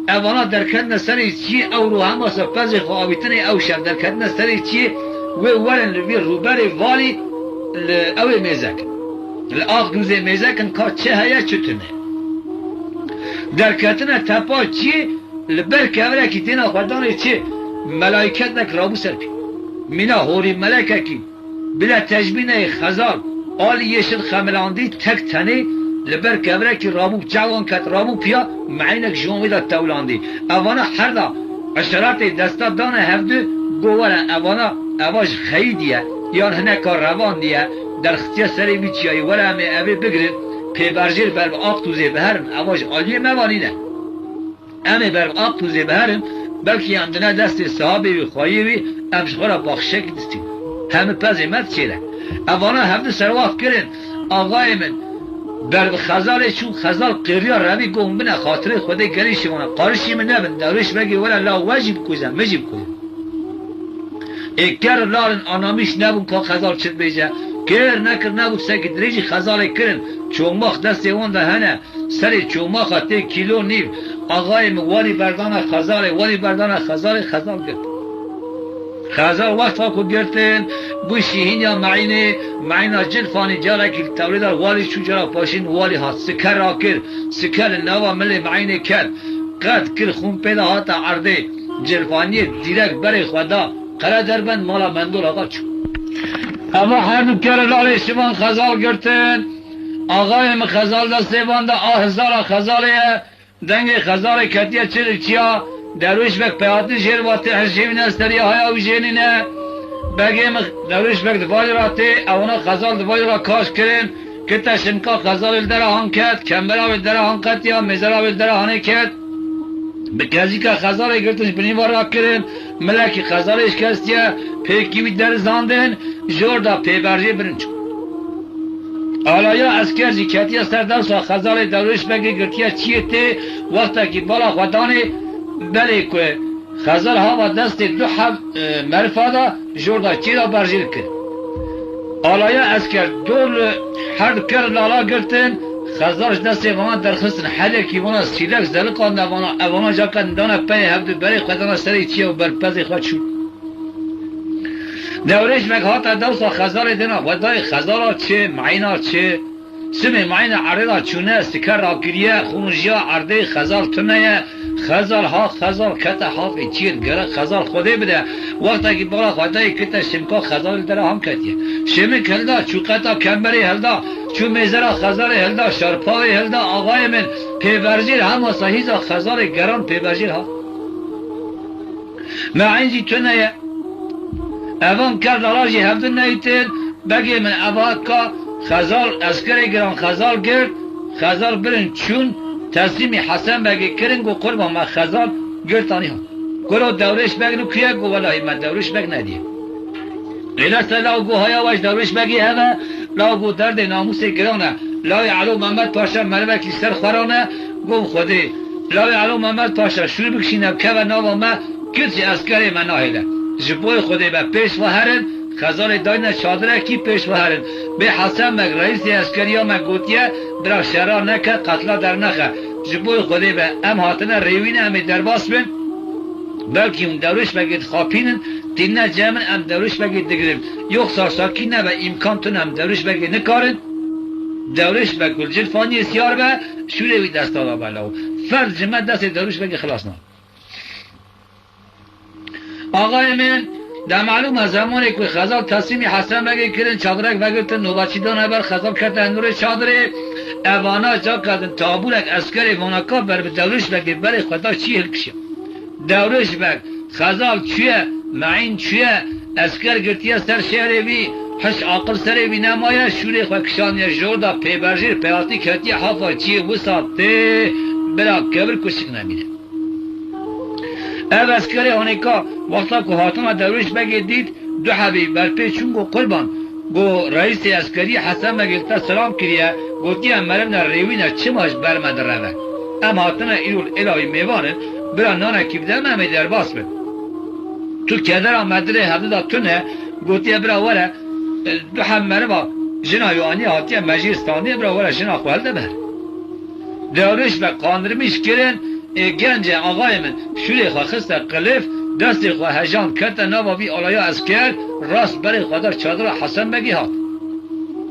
اوانا در کدن سری چی او رو هم واسه پز خوابیتن او شب در کدن سری چی و ورن لبی روبر والی او میزک لآخ دوزه میزکن که چه هیا چطونه در کدن تپا چی لبر کبره کی دینا خودانه چی ملائکت نک رابو سرپی مینا هوری ملکه کی بلا تجبینه خزال آل یشل خملاندی تک تنه لبر کبره کی رابو جوان کت رابو پیا معینک جومی دا تولاندی اوانا هر دا اشارات دستا دانه هفته گوارن اوانا اواج خیدیه یا هنه کار روان دیه در اختیار سری بیچیایی ولی همه اوه بگرد پی برجیر بر آق توزه بهرم اواج عالیه موانینه همه بر آق توزه بهرم بلکه همدنه دست صحابه وی خواهی وی امشخورا باخشک دستیم همه پس ایمت چیره اوانا هفته سرواف کرن آقای من بر خزال چون خزال قریا روی گم بنا خاطر خود گریش مونه قارشی من نبن دورش بگی ولی لا واجب کوزم مجب کوزم اگر لارن آنامیش نبون که خزال چت بیجه گر نکر نبود سکی دریجی خزال کرن چوماخ دست اون ده هنه سری چوماخ تی کیلو نیو آقای والی بردان خزال گرد خزال وقتا کو گرتن بو شیهین یا معینا جلفانی جارا که تولیدار والی چو جارا پاشین والی هات سکر را کر سکر نوا ملی معینه کر قد کر خون پیدا هاتا عرده جلفانی دیرک بری خدا قرار دربند مالا مندول آقا چو اما هر دو کر لالی شبان خزال گرتن آقای من خزال دسته بانده هزار خزالیه دنگ خزال کتیه چیا درویش بک پیاتی شیر باتی حشیوین استری های او جینینه بگیم درویش بک دفاعی راتی اونا خزال دفاعی را کاش کرن که تشمکا خزال در آن کت کمبرا در آن کت یا مزرا در آن کت به کسی که خزال گرتش بنیوار را کرن ملکی خزالش کستیه پیکی در زاندن جوردا پیبرجی برنچ آلایا اسکر جی کتیه سردن سا خزال درویش بگی گرتیه چیه تی وقتا که بالا خودانی بله که خزال ها و دست دو حب مرفادا جوردا چی را برجیر کرد آلایا اسکر دول هر کر لالا گرتن خزالش دست وانا درخستن حالی که وانا سیلک زلقان وانا جا کن دانا پی هفته بری خودانا سری چیه و برپزی خود شد دورش مک هاتا دوسا خزال دینا و دای خزالا چه معینا چه سم معین عرضا چونه استکر را کریه خونجیا عرضه خزال تنه خزال ها خزال کتا حافی چیر گره خزال خوده بده وقتا که بالا خواهده کتا شمکا خزال داره هم کتیه شمک هلدا چو قطا کمبری هلدا چو میزرا خزال هلدا شرپاوی هلدا آقای من پیورجیر هم صحیزا خزال گران پیورجیر ها معینجی تنه اوان کرد راجی هفتن نیتن بگی من اواد خزال اسکری گران خزال گرد خزال برن چون تسلیم حسن بگی کرن گو قربان ما خزال گرتانی ها گلو دورش بگنو کیا گو والله من دورش بگ ندیم ایلست لاو گو هیا واش دورش بگی همه لاو گو درد ناموس گرانه لاوی علو محمد پاشا مرمکی سر خورانه گو خودی لاوی علو محمد پاشا شروع بکشینم که و ناو ما کسی اسکری من ناهیده جبوی خودی به پیش و هرن خزال داین چادره کی پیش و هرن به حسن مگ رئیس اسکریا مگ گوتیه برا شرا نکه قتلا در نخه جبوی خودی به ام هاتن ریوین امی درباس بین بلکه اون دورش بگید خاپینن دینه جمن ام دورش بگید دگریم یخ سارساکی نه به امکان تون ام دورش بگید نکارن دورش بگل جلفانی سیار به شوره دست آلا بلاو فرد جمع دست دورش بگید خلاص نه آقای من در معلوم از زمانی که خزال تصمیم حسن بگی کرن چادرک بگرتن نوبچی دانه بر خزال کردن نور چادره اوانا جا کردن تابولک اسکر وانکا بر به دورش بگی بر خدا چی هلکشه دورش بگ خزال چیه معین چیه اسکر گرتیه سر شهره بی حش عاقل سره بی نمایه شوری خوکشان یا جوردا پیبرجیر پیاتی کتی حافا چیه وساته برا کبر کشک نمینه او اسکری آنکا وقتا که حاتم دروش بگی دید دو حبیب برپی چون گو قربان گو رئیس اسکری حسن بگیلتا سلام کریه گوتی هم مرم در ریوینه چه ماش برمد روه ام حاتم ایلول الهی میوانن برا نانه کی بدم همه در باس بد تو کدر آمدره هفته دا تونه گوتی برا وره دو هم مرم جنا یوانی حاتی مجیستانی برا وره جنا خوالده بر دروش به قاندرمیش کرن گنج آقای من شوری خواه خست قلیف دست خواه هجان کرده نوابی آلایا اسکر راست بری خدا چادر حسن بگی ها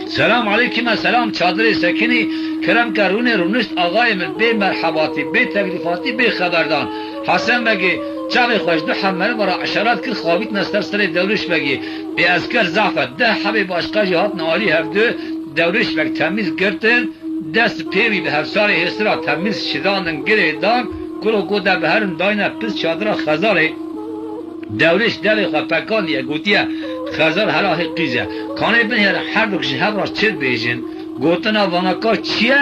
سلام علیکم سلام چادر سکنی کرم که رونشت آقای من بی مرحباتی بی تکلیفاتی بی خبردان حسن بگی چاوی خوش دو حمله برا عشرات کل خوابیت نستر سر دورش بگی بی اسکر زعفت ده حبیب عشقا جهات نوالی هفته دورش بگ تمیز گرتن دست پیوی به هفسار حسرا تمیز شداندن گره دان گلو گوده به هرم داینه پس چادر خزاره دورش دل خفکانیه گوتیه خزار هلا قیزه کانه بنیر هر دوکش هر راست چید بیجن گوتنا وانکا چیه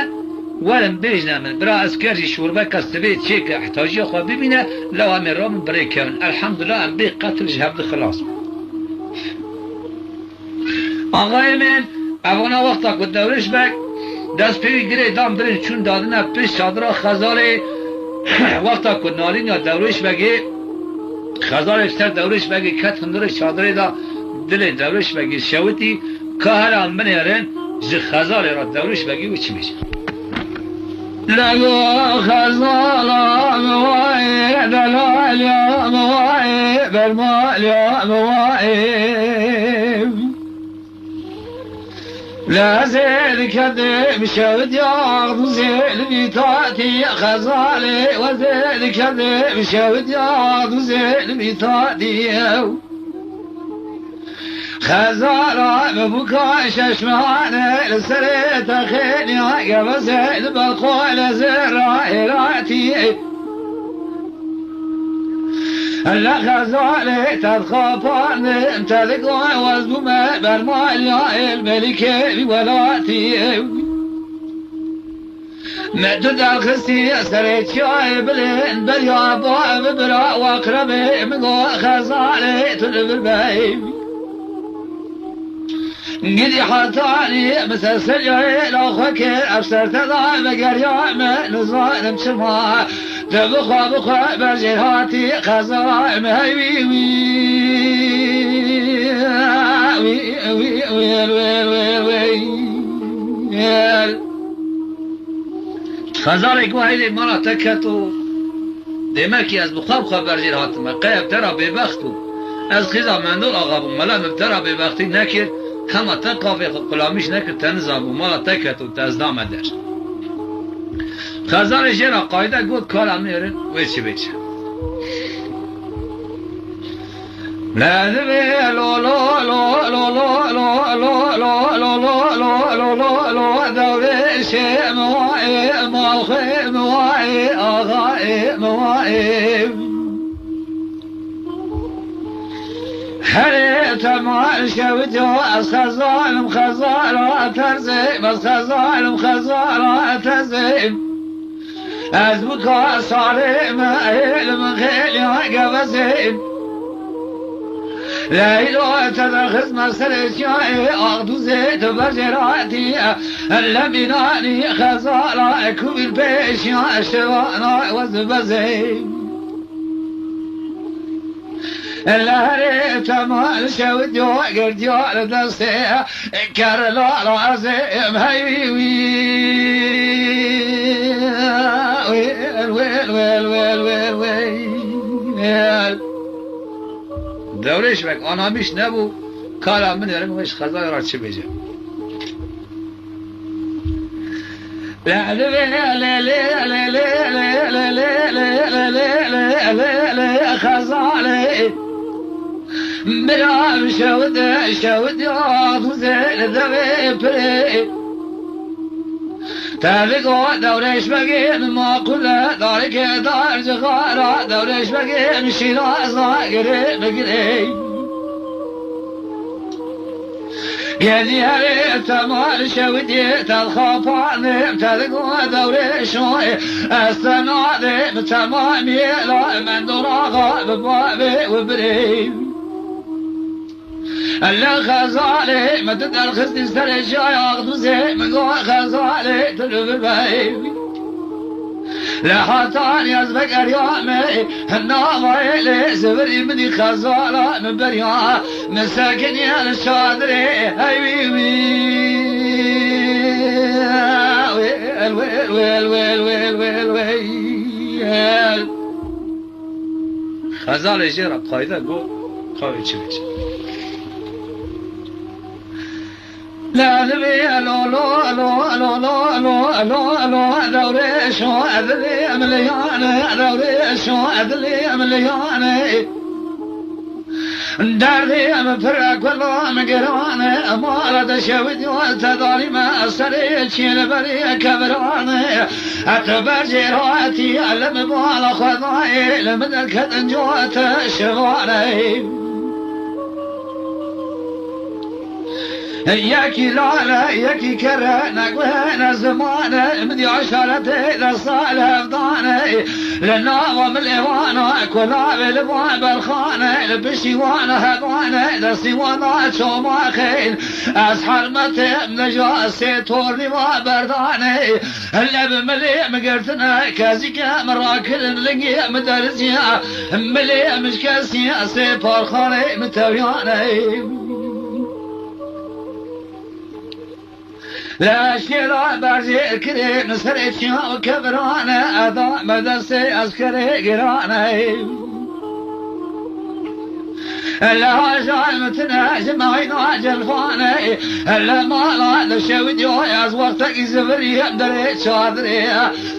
ولم بیجنه من برا اسکرجی شوربه کستبه چه که احتاجی خواه ببینه لو همه رام برای کن الحمدلله ام بی قتل جهبد خلاص آقای من اوانا وقتا که دورش بک دست پیوی گره دام برین چون دادنه پیش چادر خزاره وقتا که نالین یا دورش بگی خزار سر دورش بگی کت خندر چادره دا دل دورش بگی شوتی که هر آن بنیرن جه خزار را دورش بگی و چی میشه لگو خزالا موایی دلالیا موایی برمالیا موایی لا زيد كذب شود ياخذ زيد بيتاتي خزالي وزيد كذب شود ياخذ زيد بيتاتي خزارة ببكاء ششمانة لسريت خيني قبزت بالقول زرائراتي هلا خزالي تذخفاني انت ذكوى وزبما برماليا الملكة بولاتي مدد الخستي سريت شاي بلين بريا باب برا واقربي مقو خزالي تلب البيبي قدي حطاني مسلسل جاي فكر أبصرت ضاع بقريا من ظالم شما تبخى بخى برجهاتي خزائم هاي خزارك واحد مرة تكتو دمكي از بخى برجهات ما قيب ترى ببختو از خزا مندول آغابو ملا مبترى ببختي نكر همه تقافی قلامیش نکرد تنظام و مالا تکت و تزدام در خزارش را قایده گود کارم میرن و چی بیچه ندبه لو لو لو لو لو لو لو لو لو لو لو لو دوره شه موائي موخي موائي آغائي موائي هري تمال شوتو از خزالم خزالة ترزي بس خزالم خزالة ترزي از بكا صارم علم خيلي قبزي ليلو تدخز مسر شاي اغدو زيت برجراتي اللبناني خزالة كوبي البيش يا شوانا وزبزي اللهري تمال شوديو قرديو لدستي كارلو رازم هاي ويل ويل ويل ويل ويل ويل دوريش بك انا مش نبو كلام من يرمي مش خزاي راتش بيجي لا لا لا لا لا لا لا لا لا لا لا خزالي بلا شود شود يا زين ذبي بري تابقوا دوريش بقين ما كله دارك دار جغارة دوريش بقين شيراز قريب قريب قالي هري تمال شودي تالخافاني تلقوا دوري شوي السنادي تمامي لا من دراغة ببابي وبريب اللي خزالي ما تقدر خزني سرجا ياخذ زي من قوى خزالي تلوب البيبي لا حطاني يزبق اليومي الناظر لي زبري مني خزالة من بريا مساكن يا الشاطري هاي ويل ويل ويل ويل ويل ويل ويل خزالي جيرا قايدة قول قوي تشبيش لا نبي لو لو لو لو لو لو لو لو دوري شو أدري مليان دوري شو أدري مليان داري مفرق والله مقران أمارة شويد وتداري ما أسري شين بري كبران أتبر جيراتي ألم بالا خضاي لمدن كدن جوات شغالي ياكي لالا ياكي كرا نقوهنا زمانه من عشرتي لصالة فضاني للناظم الإيوانا كلاب البواب الخانة لبشي وانا هضاني لسي وانا شوما خيل أسحر متى نجاسي تورني ما برداني اللي بملي مقرتنا كازيكا مراكل لقي مدرسيا ملي مش كاسيا سيبار خاري متوياني لا شيرا برزي كريم نسرت شاو كبرانا أضاء مدرسي عسكري قرانا لا جال متنا جمعينا جلفاني لا ما لا شود ياز وقتك زبري دري شادري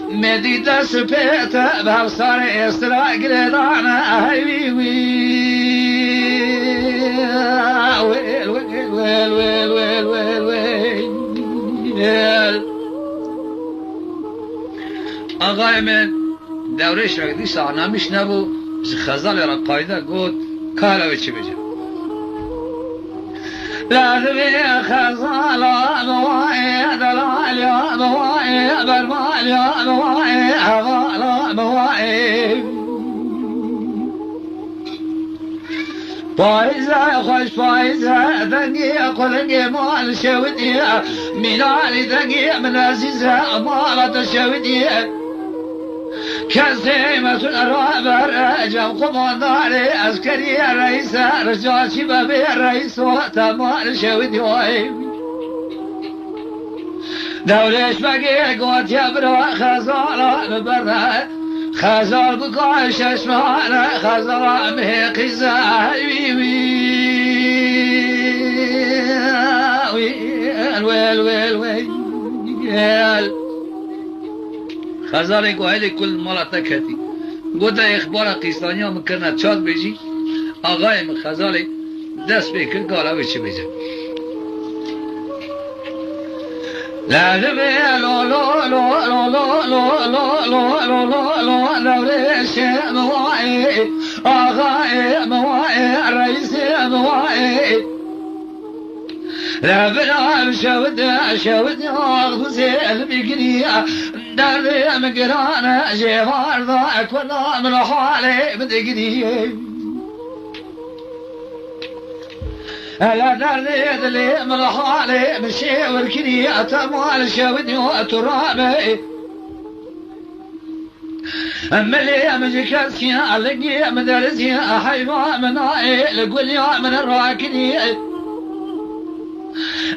مدي دس بيت بهصاري استرا قرانا هاي وي وي ويل ويل ويل ويل ويل آقای من دورش را دیست آنامیش نبو خزال را قایده گود کالاوی چی بجم لازمي خزالة مواعي دلال يا مواعي برمال يا مواعي حغالة مواعي فايزة خوش فايزة دنقي قلقي مال شودي منالي دنقي من عزيزة مالة شودي كزيمة الرابر جم قمانداري عسكري الرئيس رجال شبابي الرئيس وتمال شودي دولش بقي قوت يبرو خزالة ببرنا خزال بقاي ششمانا خزال مهقي ويل ويل ويل خزال گوهل کل مالا تکتی گوده اخبار قیستانی ها مکرنه چاد بیجی آقای من خزال دست بکر گالاوی چی بیجه لازمي لو لو لو لو لو لو لو لو لو لو دوريش مواعي آغاي مواعي رئيسي مواعي لا بلا شود أغفزي المقنية داري مقرانا جيوار ضاك ولا من حالي مدقنية لا داري دلي من حالي مشي والكنية تموال شودني وترابي ملي مجكسكي علقي مدرسي حيوان منائي لقول يا من الراكنية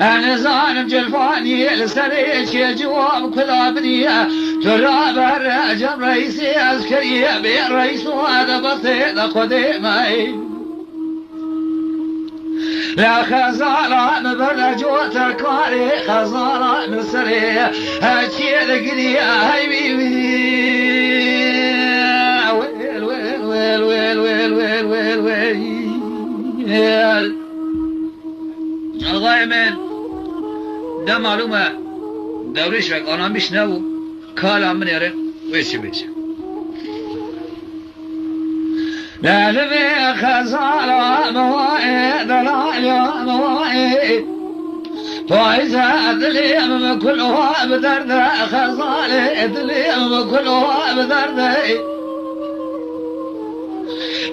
أنا ظالم جلفاني لسريش جواب كل أبنية تراب الرجم رئيسي عسكري بين رئيس وهذا بسيط قديمي لا خزارة مبرج وتكاري خزارة من سرية هاتشي ذكري هاي ويل ويل ويل ويل ويل ويل ويل ويل آقای من ده معلومه دورش وقت آنها میشنو کالا من یاره ویچی بیشه لازمي خزالة مواعي دلال يا مواعي فايزة دليم كلها بدرد خزالة دليم كلها بدرد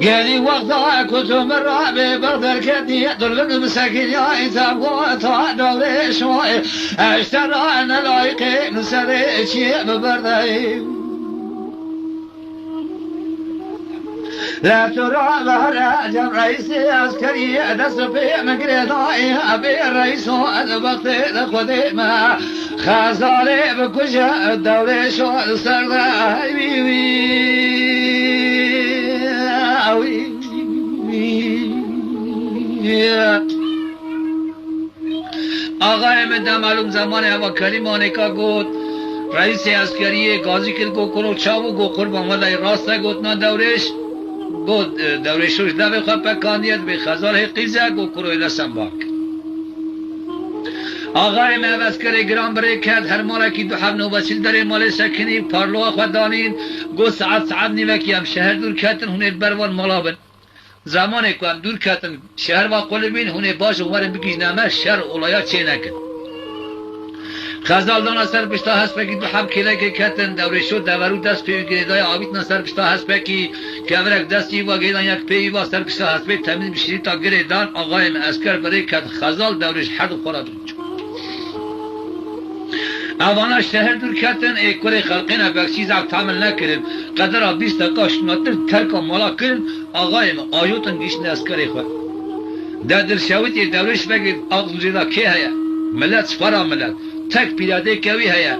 قالي وقتها كنت مرابي برد الكدي ضرب مساكين يا إنسان قوتها دوري شوي اشترى أنا لايقي من سريشي ببردي لا ترى ظهر جم رئيسي عسكري دس في مقرضائي أبي الرئيس أنا بقتي لخذي ما خزالي بكجة الدوري شو السرداء آقای من ده معلوم زمان هوا کریمانه که گود رئیس عسکری گازی کل گو کنو چاو گو قرب آمده راسته گود نا دورش گود دورشوش ده بخواه پکاندید به خزال قیزه گو کنو ایلسن باک آقای من عسکری گرام بره کرد هر مالا که دو حب نوبسیل داره مال سکنی پارلوها خود دانین گو ساعت نیمکی هم شهر دور کتن هونه بروان مالا بن زمانی که هم دور کتن شهر و قلبین هونه باش اومرن بگیش نمه شهر اولایات چه نکن خزال دانا سر پشتا هست پکی دو حب کله که کتن دوره شد دورو دست پیوی گریدای آبیت نا سر پشتا هست پکی کمرک دستی و گیدان یک پیوی و سر پشتا هست پی تمیز بشیری تا گریدان آقای من اسکر برای کت خزال دورش حد خورا دونچ اوانا شهر دور کتن اکوری خلقین بکسیز اک تعمل نکرم قدر 20 دقیقه شناتر ترکا مالا کرن آقای من آیوتن گیشن اسکری خود در شویت دورش بگید آقل جدا که هیا ملت سفرا ملت تک پیاده کوی هیا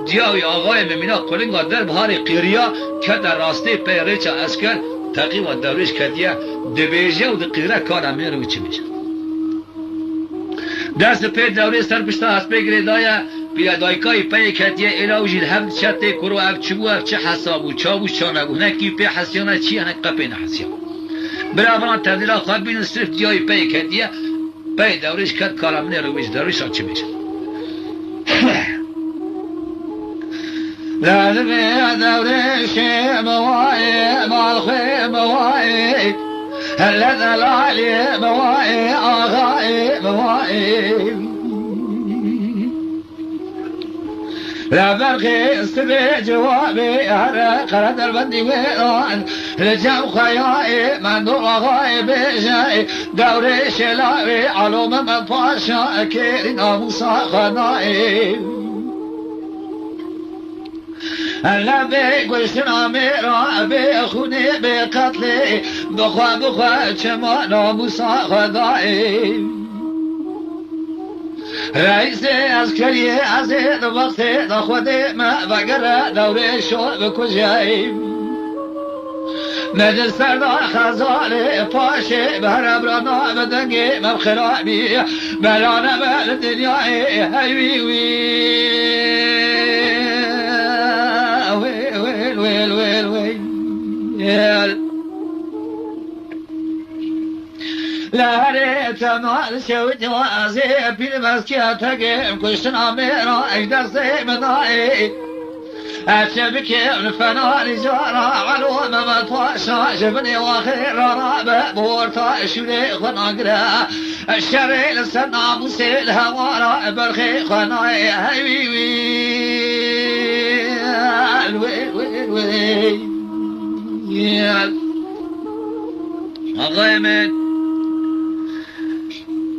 دیاوی آقای من مینا قلنگا در بحار قیریا که در راسته پیریچ اسکر تقییم دورش کدیا دبیجه و دقیره کار امیر رو چی میشه دست پی دوره سر پشتا هست بگیره دایا پیادایکای پی کدیا الاوجید هم چته کرو اف چبو اف چه حسابو چابو چانگو نکی پی حسیانه چی هنک قپی نحسیان برای تبدیل خواب بین صرف دیای پی کدیا پای دورش کت کارمنی رویش درویش ها چی میشه لازم دورش موای مالخی موای هلذا العالي موائي آغائي موائي لا فرقي استبي جوابي هرى قرد البندي ويران لجام خيائي من دور غائي بجائي دوري شلائي علوم من فاشا كيري ناموسا خنائي هلا بگوشتنا میرا به خونی به قتلی بخوا چما ناموسا خدایی رئیس عسکری از وقت خود ما وگر دوره شد بکجایی مجل سردار خزال پاشه برم را نامدنگی مبخرابی بلانه بل دنیای هیوی لهره تمال شوید وازی پیل مسکیه تگیم کشتنا میرا اجدست منایی افشب که فنان جارا علوم مطاشا جبني واخير رابع بورتا شولي خناقرا الشري لسنا موسي الهوارا برخي خناي هاي ويل آقای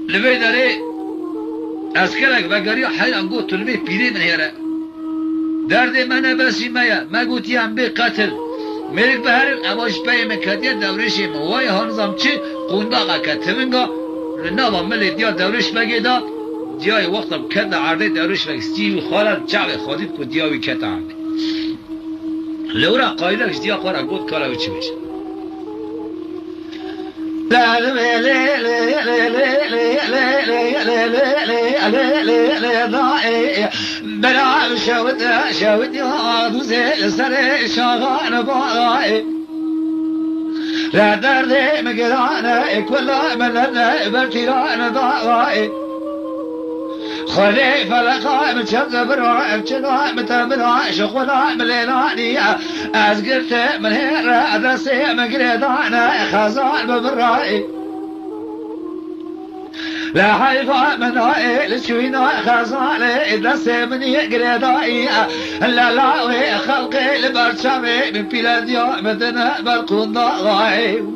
لبی داره اسکرک وگری حیران گو تلوی پیری من هیره درد من بسی میا مگوتی هم به قتل میرک به هر اواش پای مکدیه دورشی موای هنزم چی قونداقا کتمنگا رنابا ملی دیا دورش بگی دا دیای وقتم کد عرده دورش بگی ستیوی خالد چاوی خودید که دیاوی کت عرده لورا قایدکش دیا خورا گود کاراوی چی میشه بلا شود يا دوزي سري شغال باي لا درد مقرانا كل من برتيران ضاي خليفة لقاء متشذب الرائب جنوها متمنها شغلها مليلاني أزقرت من هيرا أدرسي مقريضانا خزان ببرائي لا حيفا من هاي لشوينا خزاني أدرسي من يقريضائي لا وي خلقي لبرشامي من بلاديو مدنا برقون ضاغي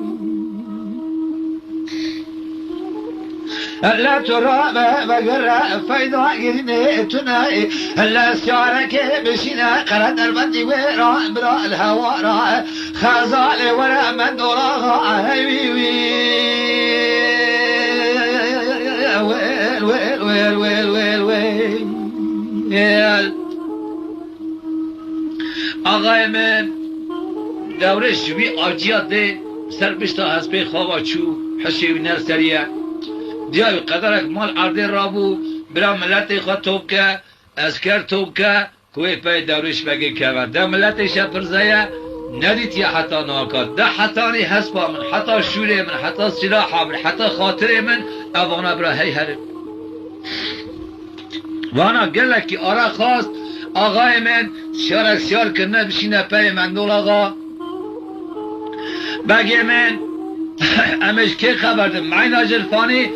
لا ترى بقرة فايدة قرني تناي لا سيارك بشينا قرد البندي ويرا برا الهوارا خزالي ورا من دوراها هيوي ويل آقای من دوره شوی آجیات ده سر بشتا حسبه خواه چو حشیوی نرسریه دیای قدرک مال عرضه رابو برا ملت خود توب که اسکر توب که کوی پای دورش بگی که و ده ملت شپرزه ندید یا حتا ناکاد ده حتانی حسبا من حتا شوره من حتا سلاحا من حتا خاطر من اوانا برا هی هرم وانا گلکی آرا خواست آقای من شارک سیار کنه بشینه پای مندول آقا بگی من امش که خبردم معین آجرفانی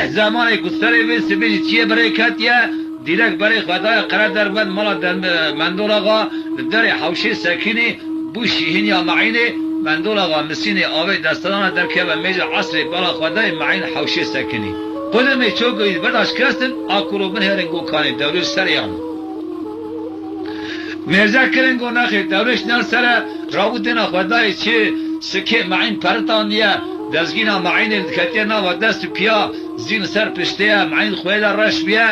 زمان گستره ویسی بیجی چیه برای کتیه دیرک برای خدای قرار در بند مالا مندول آقا در حوشه سکینی بوشیهین یا معینه مندول آقا مسین آوه دستان در که و میج عصر بالا خدای معین حوشه سکینی خودمی چوگوید برداشت کستن آکورو بن هرنگو کانی دوریش سر یعنی مرزا کرنگو نخیر دوریش نر سر رابطنا خدای چه سکه معین پرتانیه دزگینا معین کتینا و دست پیا زین سر پشتیا معین خویل رش بیا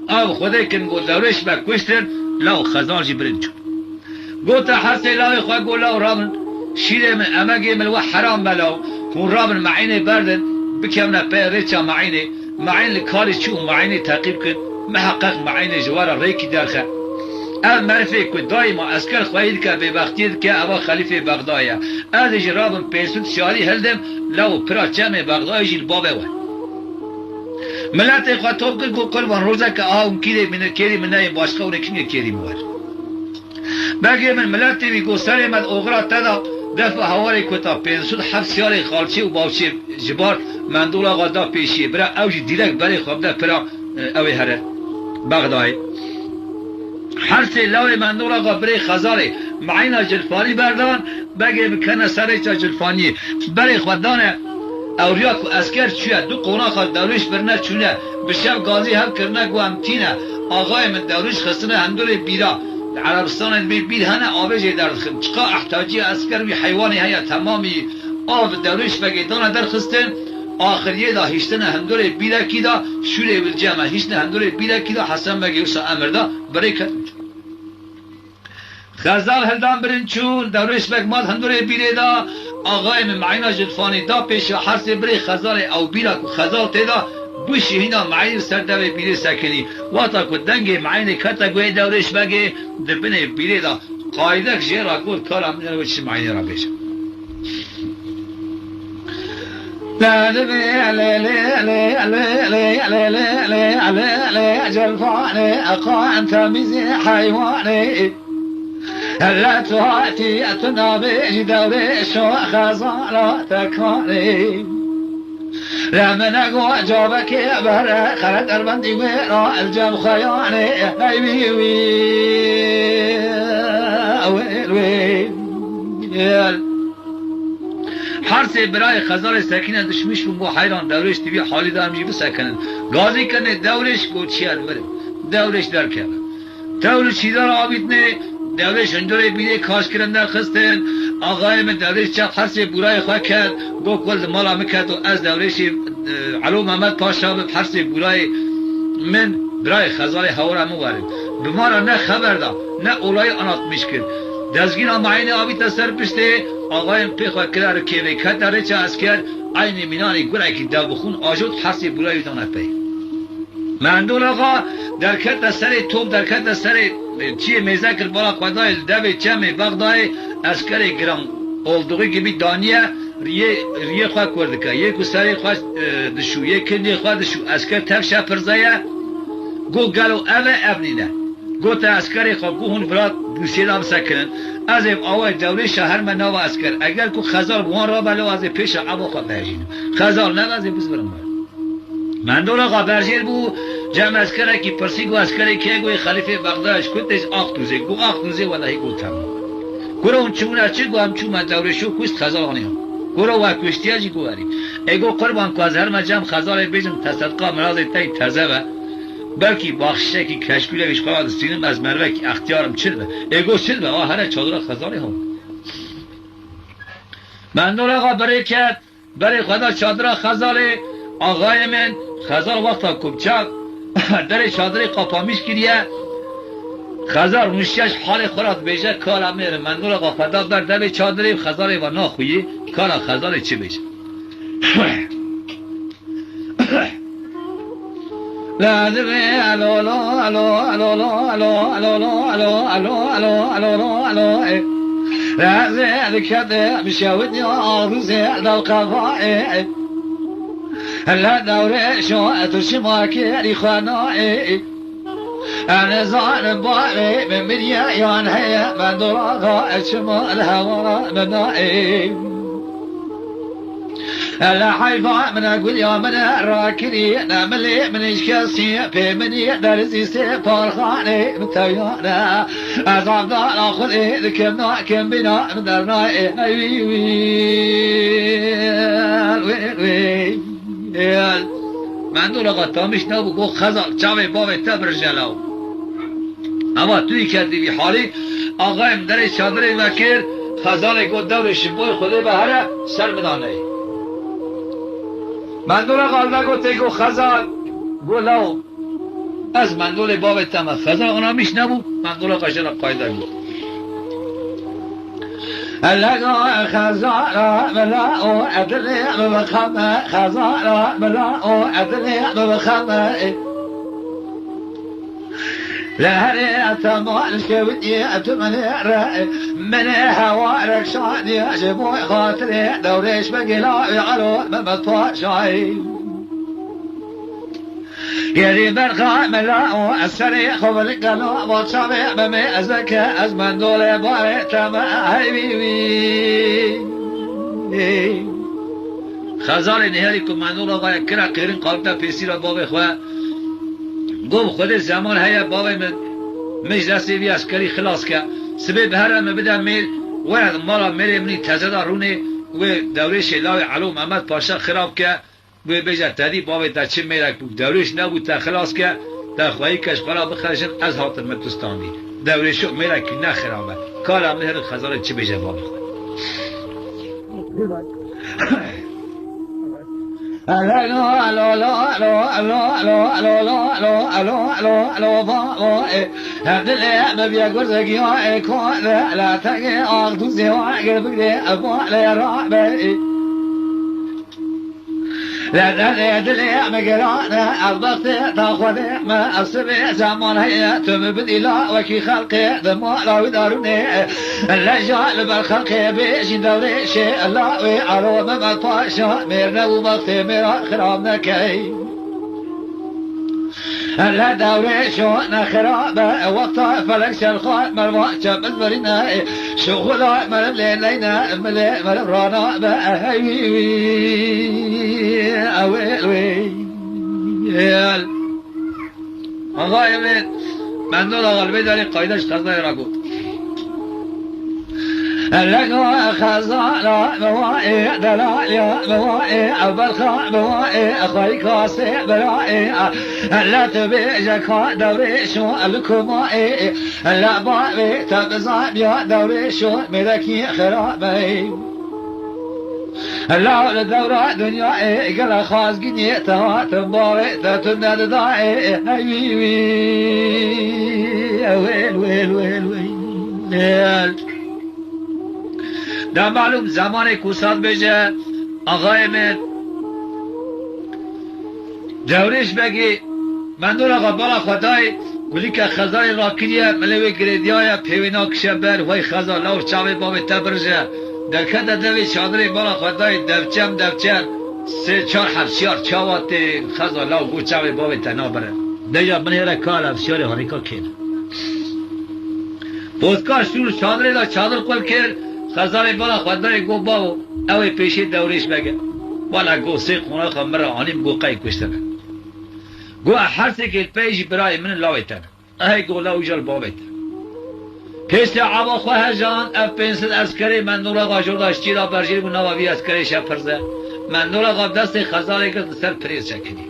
آب خدای کنگو دورش با کشتن لاو خزانجی برنجو گوتا حسی لاوی خواه گو لاو رامن شیره من امگی ملو حرام بلاو کون رامن معین بردن بکمنا پی ریچا معینه معین لکاری چو معین تقیب کن محقق معین جوار ریکی درخه ام معرفه که دائما اسکر خواهید که به وقتید که اوا خلیفه بغدایه از جرابم پیسود شاری هلدم لو پرا چم بغدای جیل بابه و ملت خود توب کن که قربان روزه که اون کیری من نه باشقه اون کمی کیری موار بگی من ملتی میگو سری من اغرا تدا دفع هواری کتا پینسود حفظ سیاری خالچی و باوچی جبار من دول آقا دا پیشی برا اوجی دیرک بری خواب ده پرا اوی هره بغدای هر سی لوی من دول آقا بری خزاری معینا جلفانی بردان بگی بکنه سری چا جلفانی بری خوددانه اوریاک و اسکر چویه دو قونا خود دوریش برنه چونه بشب گازی هم کرنه گو هم تینه آقای من دوریش خستنه هندور بیرا عربستان بیر هنه آبجه در خم چقا احتاجی اسکر وی حیوانی هیا تمامی آب دوریش بگی دانه در خستن آخریه دا هیشتن هندور بیرا کی دا شوره بالجمع هیشتن هندور بیرا کی دا حسن بگی وسا امر دا برای کتن خزال هلدان برن چون دوریش بگ ماد هندور بیره دا آقای من معینا جلفانی دا پیش حرس بری خزال او بیرا خزال تیدا بوشی هینا معین سر دوی بیره سکنی واتا که دنگ معین کتا گوی دورش بگه دبنه بیره دا قایدک جیرا گول کارا من رو چی معین را بیشم جلفاني أقا أنت مزي حيواني هلا تهاتي أتنابي دوري شو خزانة تكوني لمن أقوى جوبك يا بهر خلد البندي ويرا الجم خياني هاي ويل حرس برای خزار سکینه دشمش بو حیران دورش تیوی حالی دارم جیب سکنن گازی کنه دورش گوچیاد بره دورش در کنه دورش چیدار آبید نه دورش اندوره بیده کاش کرندر خستن آقای من دورش چه حرس برای خواه کرد گو کل مالا مکرد و از دورش علو محمد پاشا به حرس من برای خزار هورا موارد بمارا نه خبر دا نه اولای آنات میشکر دزگین آمعین آبی تسر پشته آقایم پیخوا کرار کیوی کت داره چه از کرد این مینانی گره که دو بخون آجود حسی بولای دانه پی مندول آقا در کت دستر توب در کت دستر چیه میزه کرد بالا خودای دوی چمه بغدای از کر گرام اولدوغی گبی دانیه ریه خواه کرده که یکو سری خواه دشو یک کندی خواه دشو از کر تک شا پرزایه گو گلو ابنینه گو تا اسکری خواه گو هون براد بوسیدام سکنن از این آوای دوری شهر من نوا اسکر اگر کو خزال بوان را بلو از پیش عبا خواه برجین خزال نه از بز برم من دول آقا برجیر بو جمع اسکره کی پرسی گو اسکری که گوی خلیفه بغدادش کتش آختوزه گو آختوزه والهی گو تمام گوره اون چونه چه گو هم چون من دوری شو کست خزال آنی هم گوره و کشتیاجی گواری ایگو قربان که از هر مجم خزال بیجم تصدقا مراز تایی تزه بلکی باخشه کی کشکوله ویش خواه دستینم از مروه کی اختیارم چل به ایگو چل به هر چادر خزاری هم من دول آقا برای کرد برای خدا چادر خزاری آقای من خزار وقتا کبچه در چادر قاپامیش کریه خزار مشیش حال خوراد بیشه کالا میره من دول آقا خدا در دل چادر خزاری و ناخویی کالا خزاری چی بیشه لا دبي الو الو الو الو الو الو الو الو الو الو الو لا زيد كذا مشاودني عروسي للقضاء هلا دوري شو تشما كيري خناي انا ظالم باري من مليان هي من دراغا شما الهوى منائي هلا حيفا من اقول يا من راكني انا ملي من اشكاسي في مني درسي سيفار خاني متيانا ازعب دار اخلي لكمنا كم بنا من درنا وي وي من دول آقا تامیش نبو گو خزال چاوه باوه تبر جلاو اما توی کردی بی حالی آقایم در چادر وکر خزال گو دور شبوی خوده به هره سر مدانه مندول آقا گو تیگو خزال گو لو از مندول باوه تمه خزال اونا میش نبو مندول آقا جلا قایده گو لقوا خزارة ملاء أدري بخمة خزارة ملاء أدري بخمة لهري أتمال شودي أتمنى رأي من هوارك شاني أجيبوي خاطري دوريش بقلا يعلو ممطوع شاي یری برقا ملا و اثری خوب القنا و شابه بمی ازک از من دول باره تمام خزال نهاری که منور آقای کرا قیرین قابطه پیسی را باب خواه گم خود زمان هیا باب من مجلسی بی اسکری خلاص که سبب هرم بدم میل ورد مالا میل منی تزده رونه و دوره شلاوی علو محمد پاشا خراب که و بیجا تدی باب تا چه میرک بود دورش نبود تا خلاص که تا خواهی کشبرا بخرشن از حاطر متستانی دوره شو میرک نخرابه کالا مهر خزال چه بیجا باب خواه لا دلي مقرانا الضغط تاخذ ما السبع زمان هي تم بديلا وكي خلقي دموع لا ودارني اللجال بالخلق بيش دوري شيء الله وعروب ما طاشا ميرنا ومغتي ميرا خرابنا كي لا دوري شو نخرابة وقتها فلك شرخات مرمى شاب المرينا شغلا مرم لينا ملي مرم رانا بأهيوي أويل ويل أغاية من دول غالبي داري قايدش قصدي راقود لقوا خزانا موائي دلاليا موائي أبرخا موائي أخوي كاسي برائي لا تبيجك دوري شو الكمائي لا بابي تبزعب يا دوري شو ملكي خرابي لا الدورة دنيا قال خاص قنية تواتم باري تتند داعي هيوي ويل ويل ويل ويل در معلوم زمان کوساد بجه آقای من جورش بگی من دور آقا بالا خدای گلی که خزای راکریه ملوی گریدیای پیوینا کشه بر وی خزا لور چاوی بابی تبرجه در کده دوی چادری بالا خدای دفچم سه چار حفشیار چاواتی خزا لور گو چاوی بابی تنا بره دیجا من هره کال حفشیاری هانیکا کن پودکار شور چادری دا چادر قل کرد خزار بالا خدای گو باو اوی پیشی دورش بگه بالا گو سی خونه خمره آنیم گو قای کشتنه گو حرسی که پیش برای من لاویتنه ای گو لاو جل باویتنه پیش عبا خواه جان اف پنسل اسکری من نورا غاجور داشتی را برجیر بو نواوی اسکری شپرزه من نورا غاب دست خزاری گرد سر پریز چکنی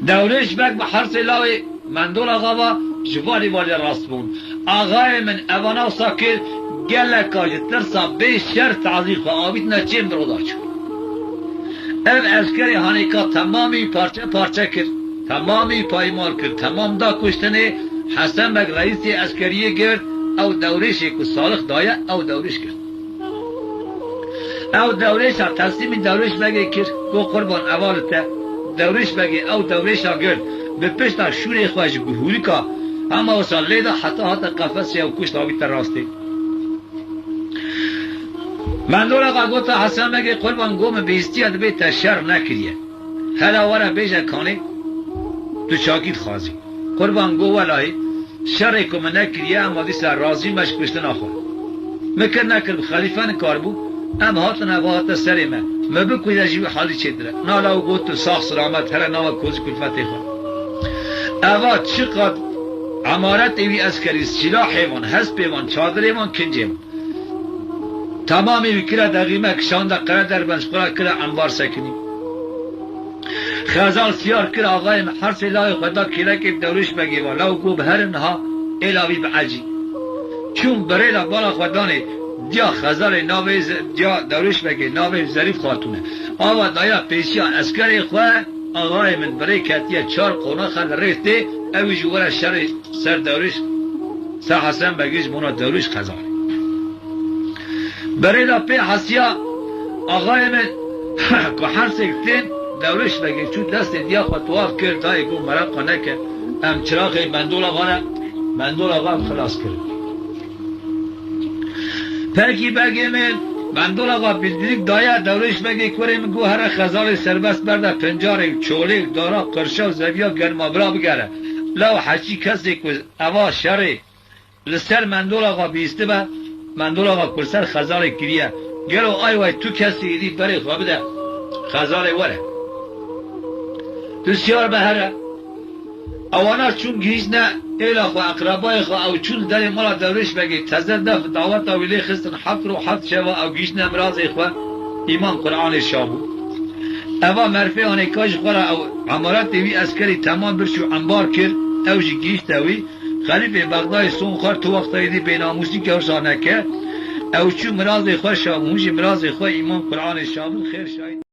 دورش بگ به حرس لاوی من نورا غابا جوانی والی راست بون آغای من اوانا ساکر گله کاج ترسا به شرط عزیق و آبید نچیم برو چو ام اسکری هانیکا تمامی پارچه پارچه کرد تمامی پایمال کرد تمام دا کشتنه حسن بگ رئیسی اسکریه گرد او دورشی که صالح دایه او دورش کرد او دورش ها تصمیم دورش بگه کرد گو قربان اولته دورش بگه او دورش ها گرد به پشتا شوری خواهش گوهولی که اما وصال لیده حتی قفص او کشت آبید تر راسته من دور آقا گوتا حسن مگه قربان گوم بیستی اد بیتا شر نکریه هلا ورا بیجا کانه تو چاکید خوازی قربان گو ولای شر کم نکریه اما دیسا رازی مش کشتن آخور مکر نکر خلیفان کار بو اما هاتن هات سری من مبکوی جیو حالی چه دره نالا و گوتو ساخ سلامت هر نام کوز کلفتی خود اوا چقدر عمارت ایوی اسکری سلاح ایوان حسب ایوان چادر ایوان کنج ایوان تمامی وکره دقیمه کشانده قره در بنشقره کره انبار سکنی خزال سیار کره آقای حرس الهی خدا کره که دورش بگی و لو گو به هر نها الهی بعجی چون بریلا بالا خدانه دیا خزال ناوی دیا دورش بگی ناوی ظریف خاتونه آوا دایا پیشیان اسکری خواه آقای من برای کتیه چار قونه خل ریخته اوی جوور شر سر دورش سر حسن بگیش مونا دورش خزال برای دا پی حسیا آقای من که هر سکتین دورش بگی چون دست دیا خطواف کرد دای گو مرقا نکر ام چراغی بندول آقا خلاص کرد پرکی بگی من مندول آقا بیلدریک دایه دولش بگی کریم گو هر خزال سربست برده پنجار چولیک دارا قرشا و زویا گرما برا بگره لو حچی کسی که اوا شره لسر مندول آقا بیسته با مندول آقا کرسر خزال کریه گرو آی وای تو کسی ایدی بری خواه بده خزال وره بسیار به هره اوانا چون گیز نه ایلا خو اقربای خو او چون در مالا دورش بگی تزر دف دعوت اویلی خستن حفت رو حفت شوا او گیز نه مرازی خو ایمان قرآن شابو اوا مرفه آنه کاش خورا او عمارت دیوی اسکری تمام برشو انبار کر او جی گیز تاوی خلیف بغدای سون خور تو وقت ایدی بیناموسی که ارسانه که او چون مرازی خو شابو هنجی مرازی خو ایمان قرآن شابو خیر شاید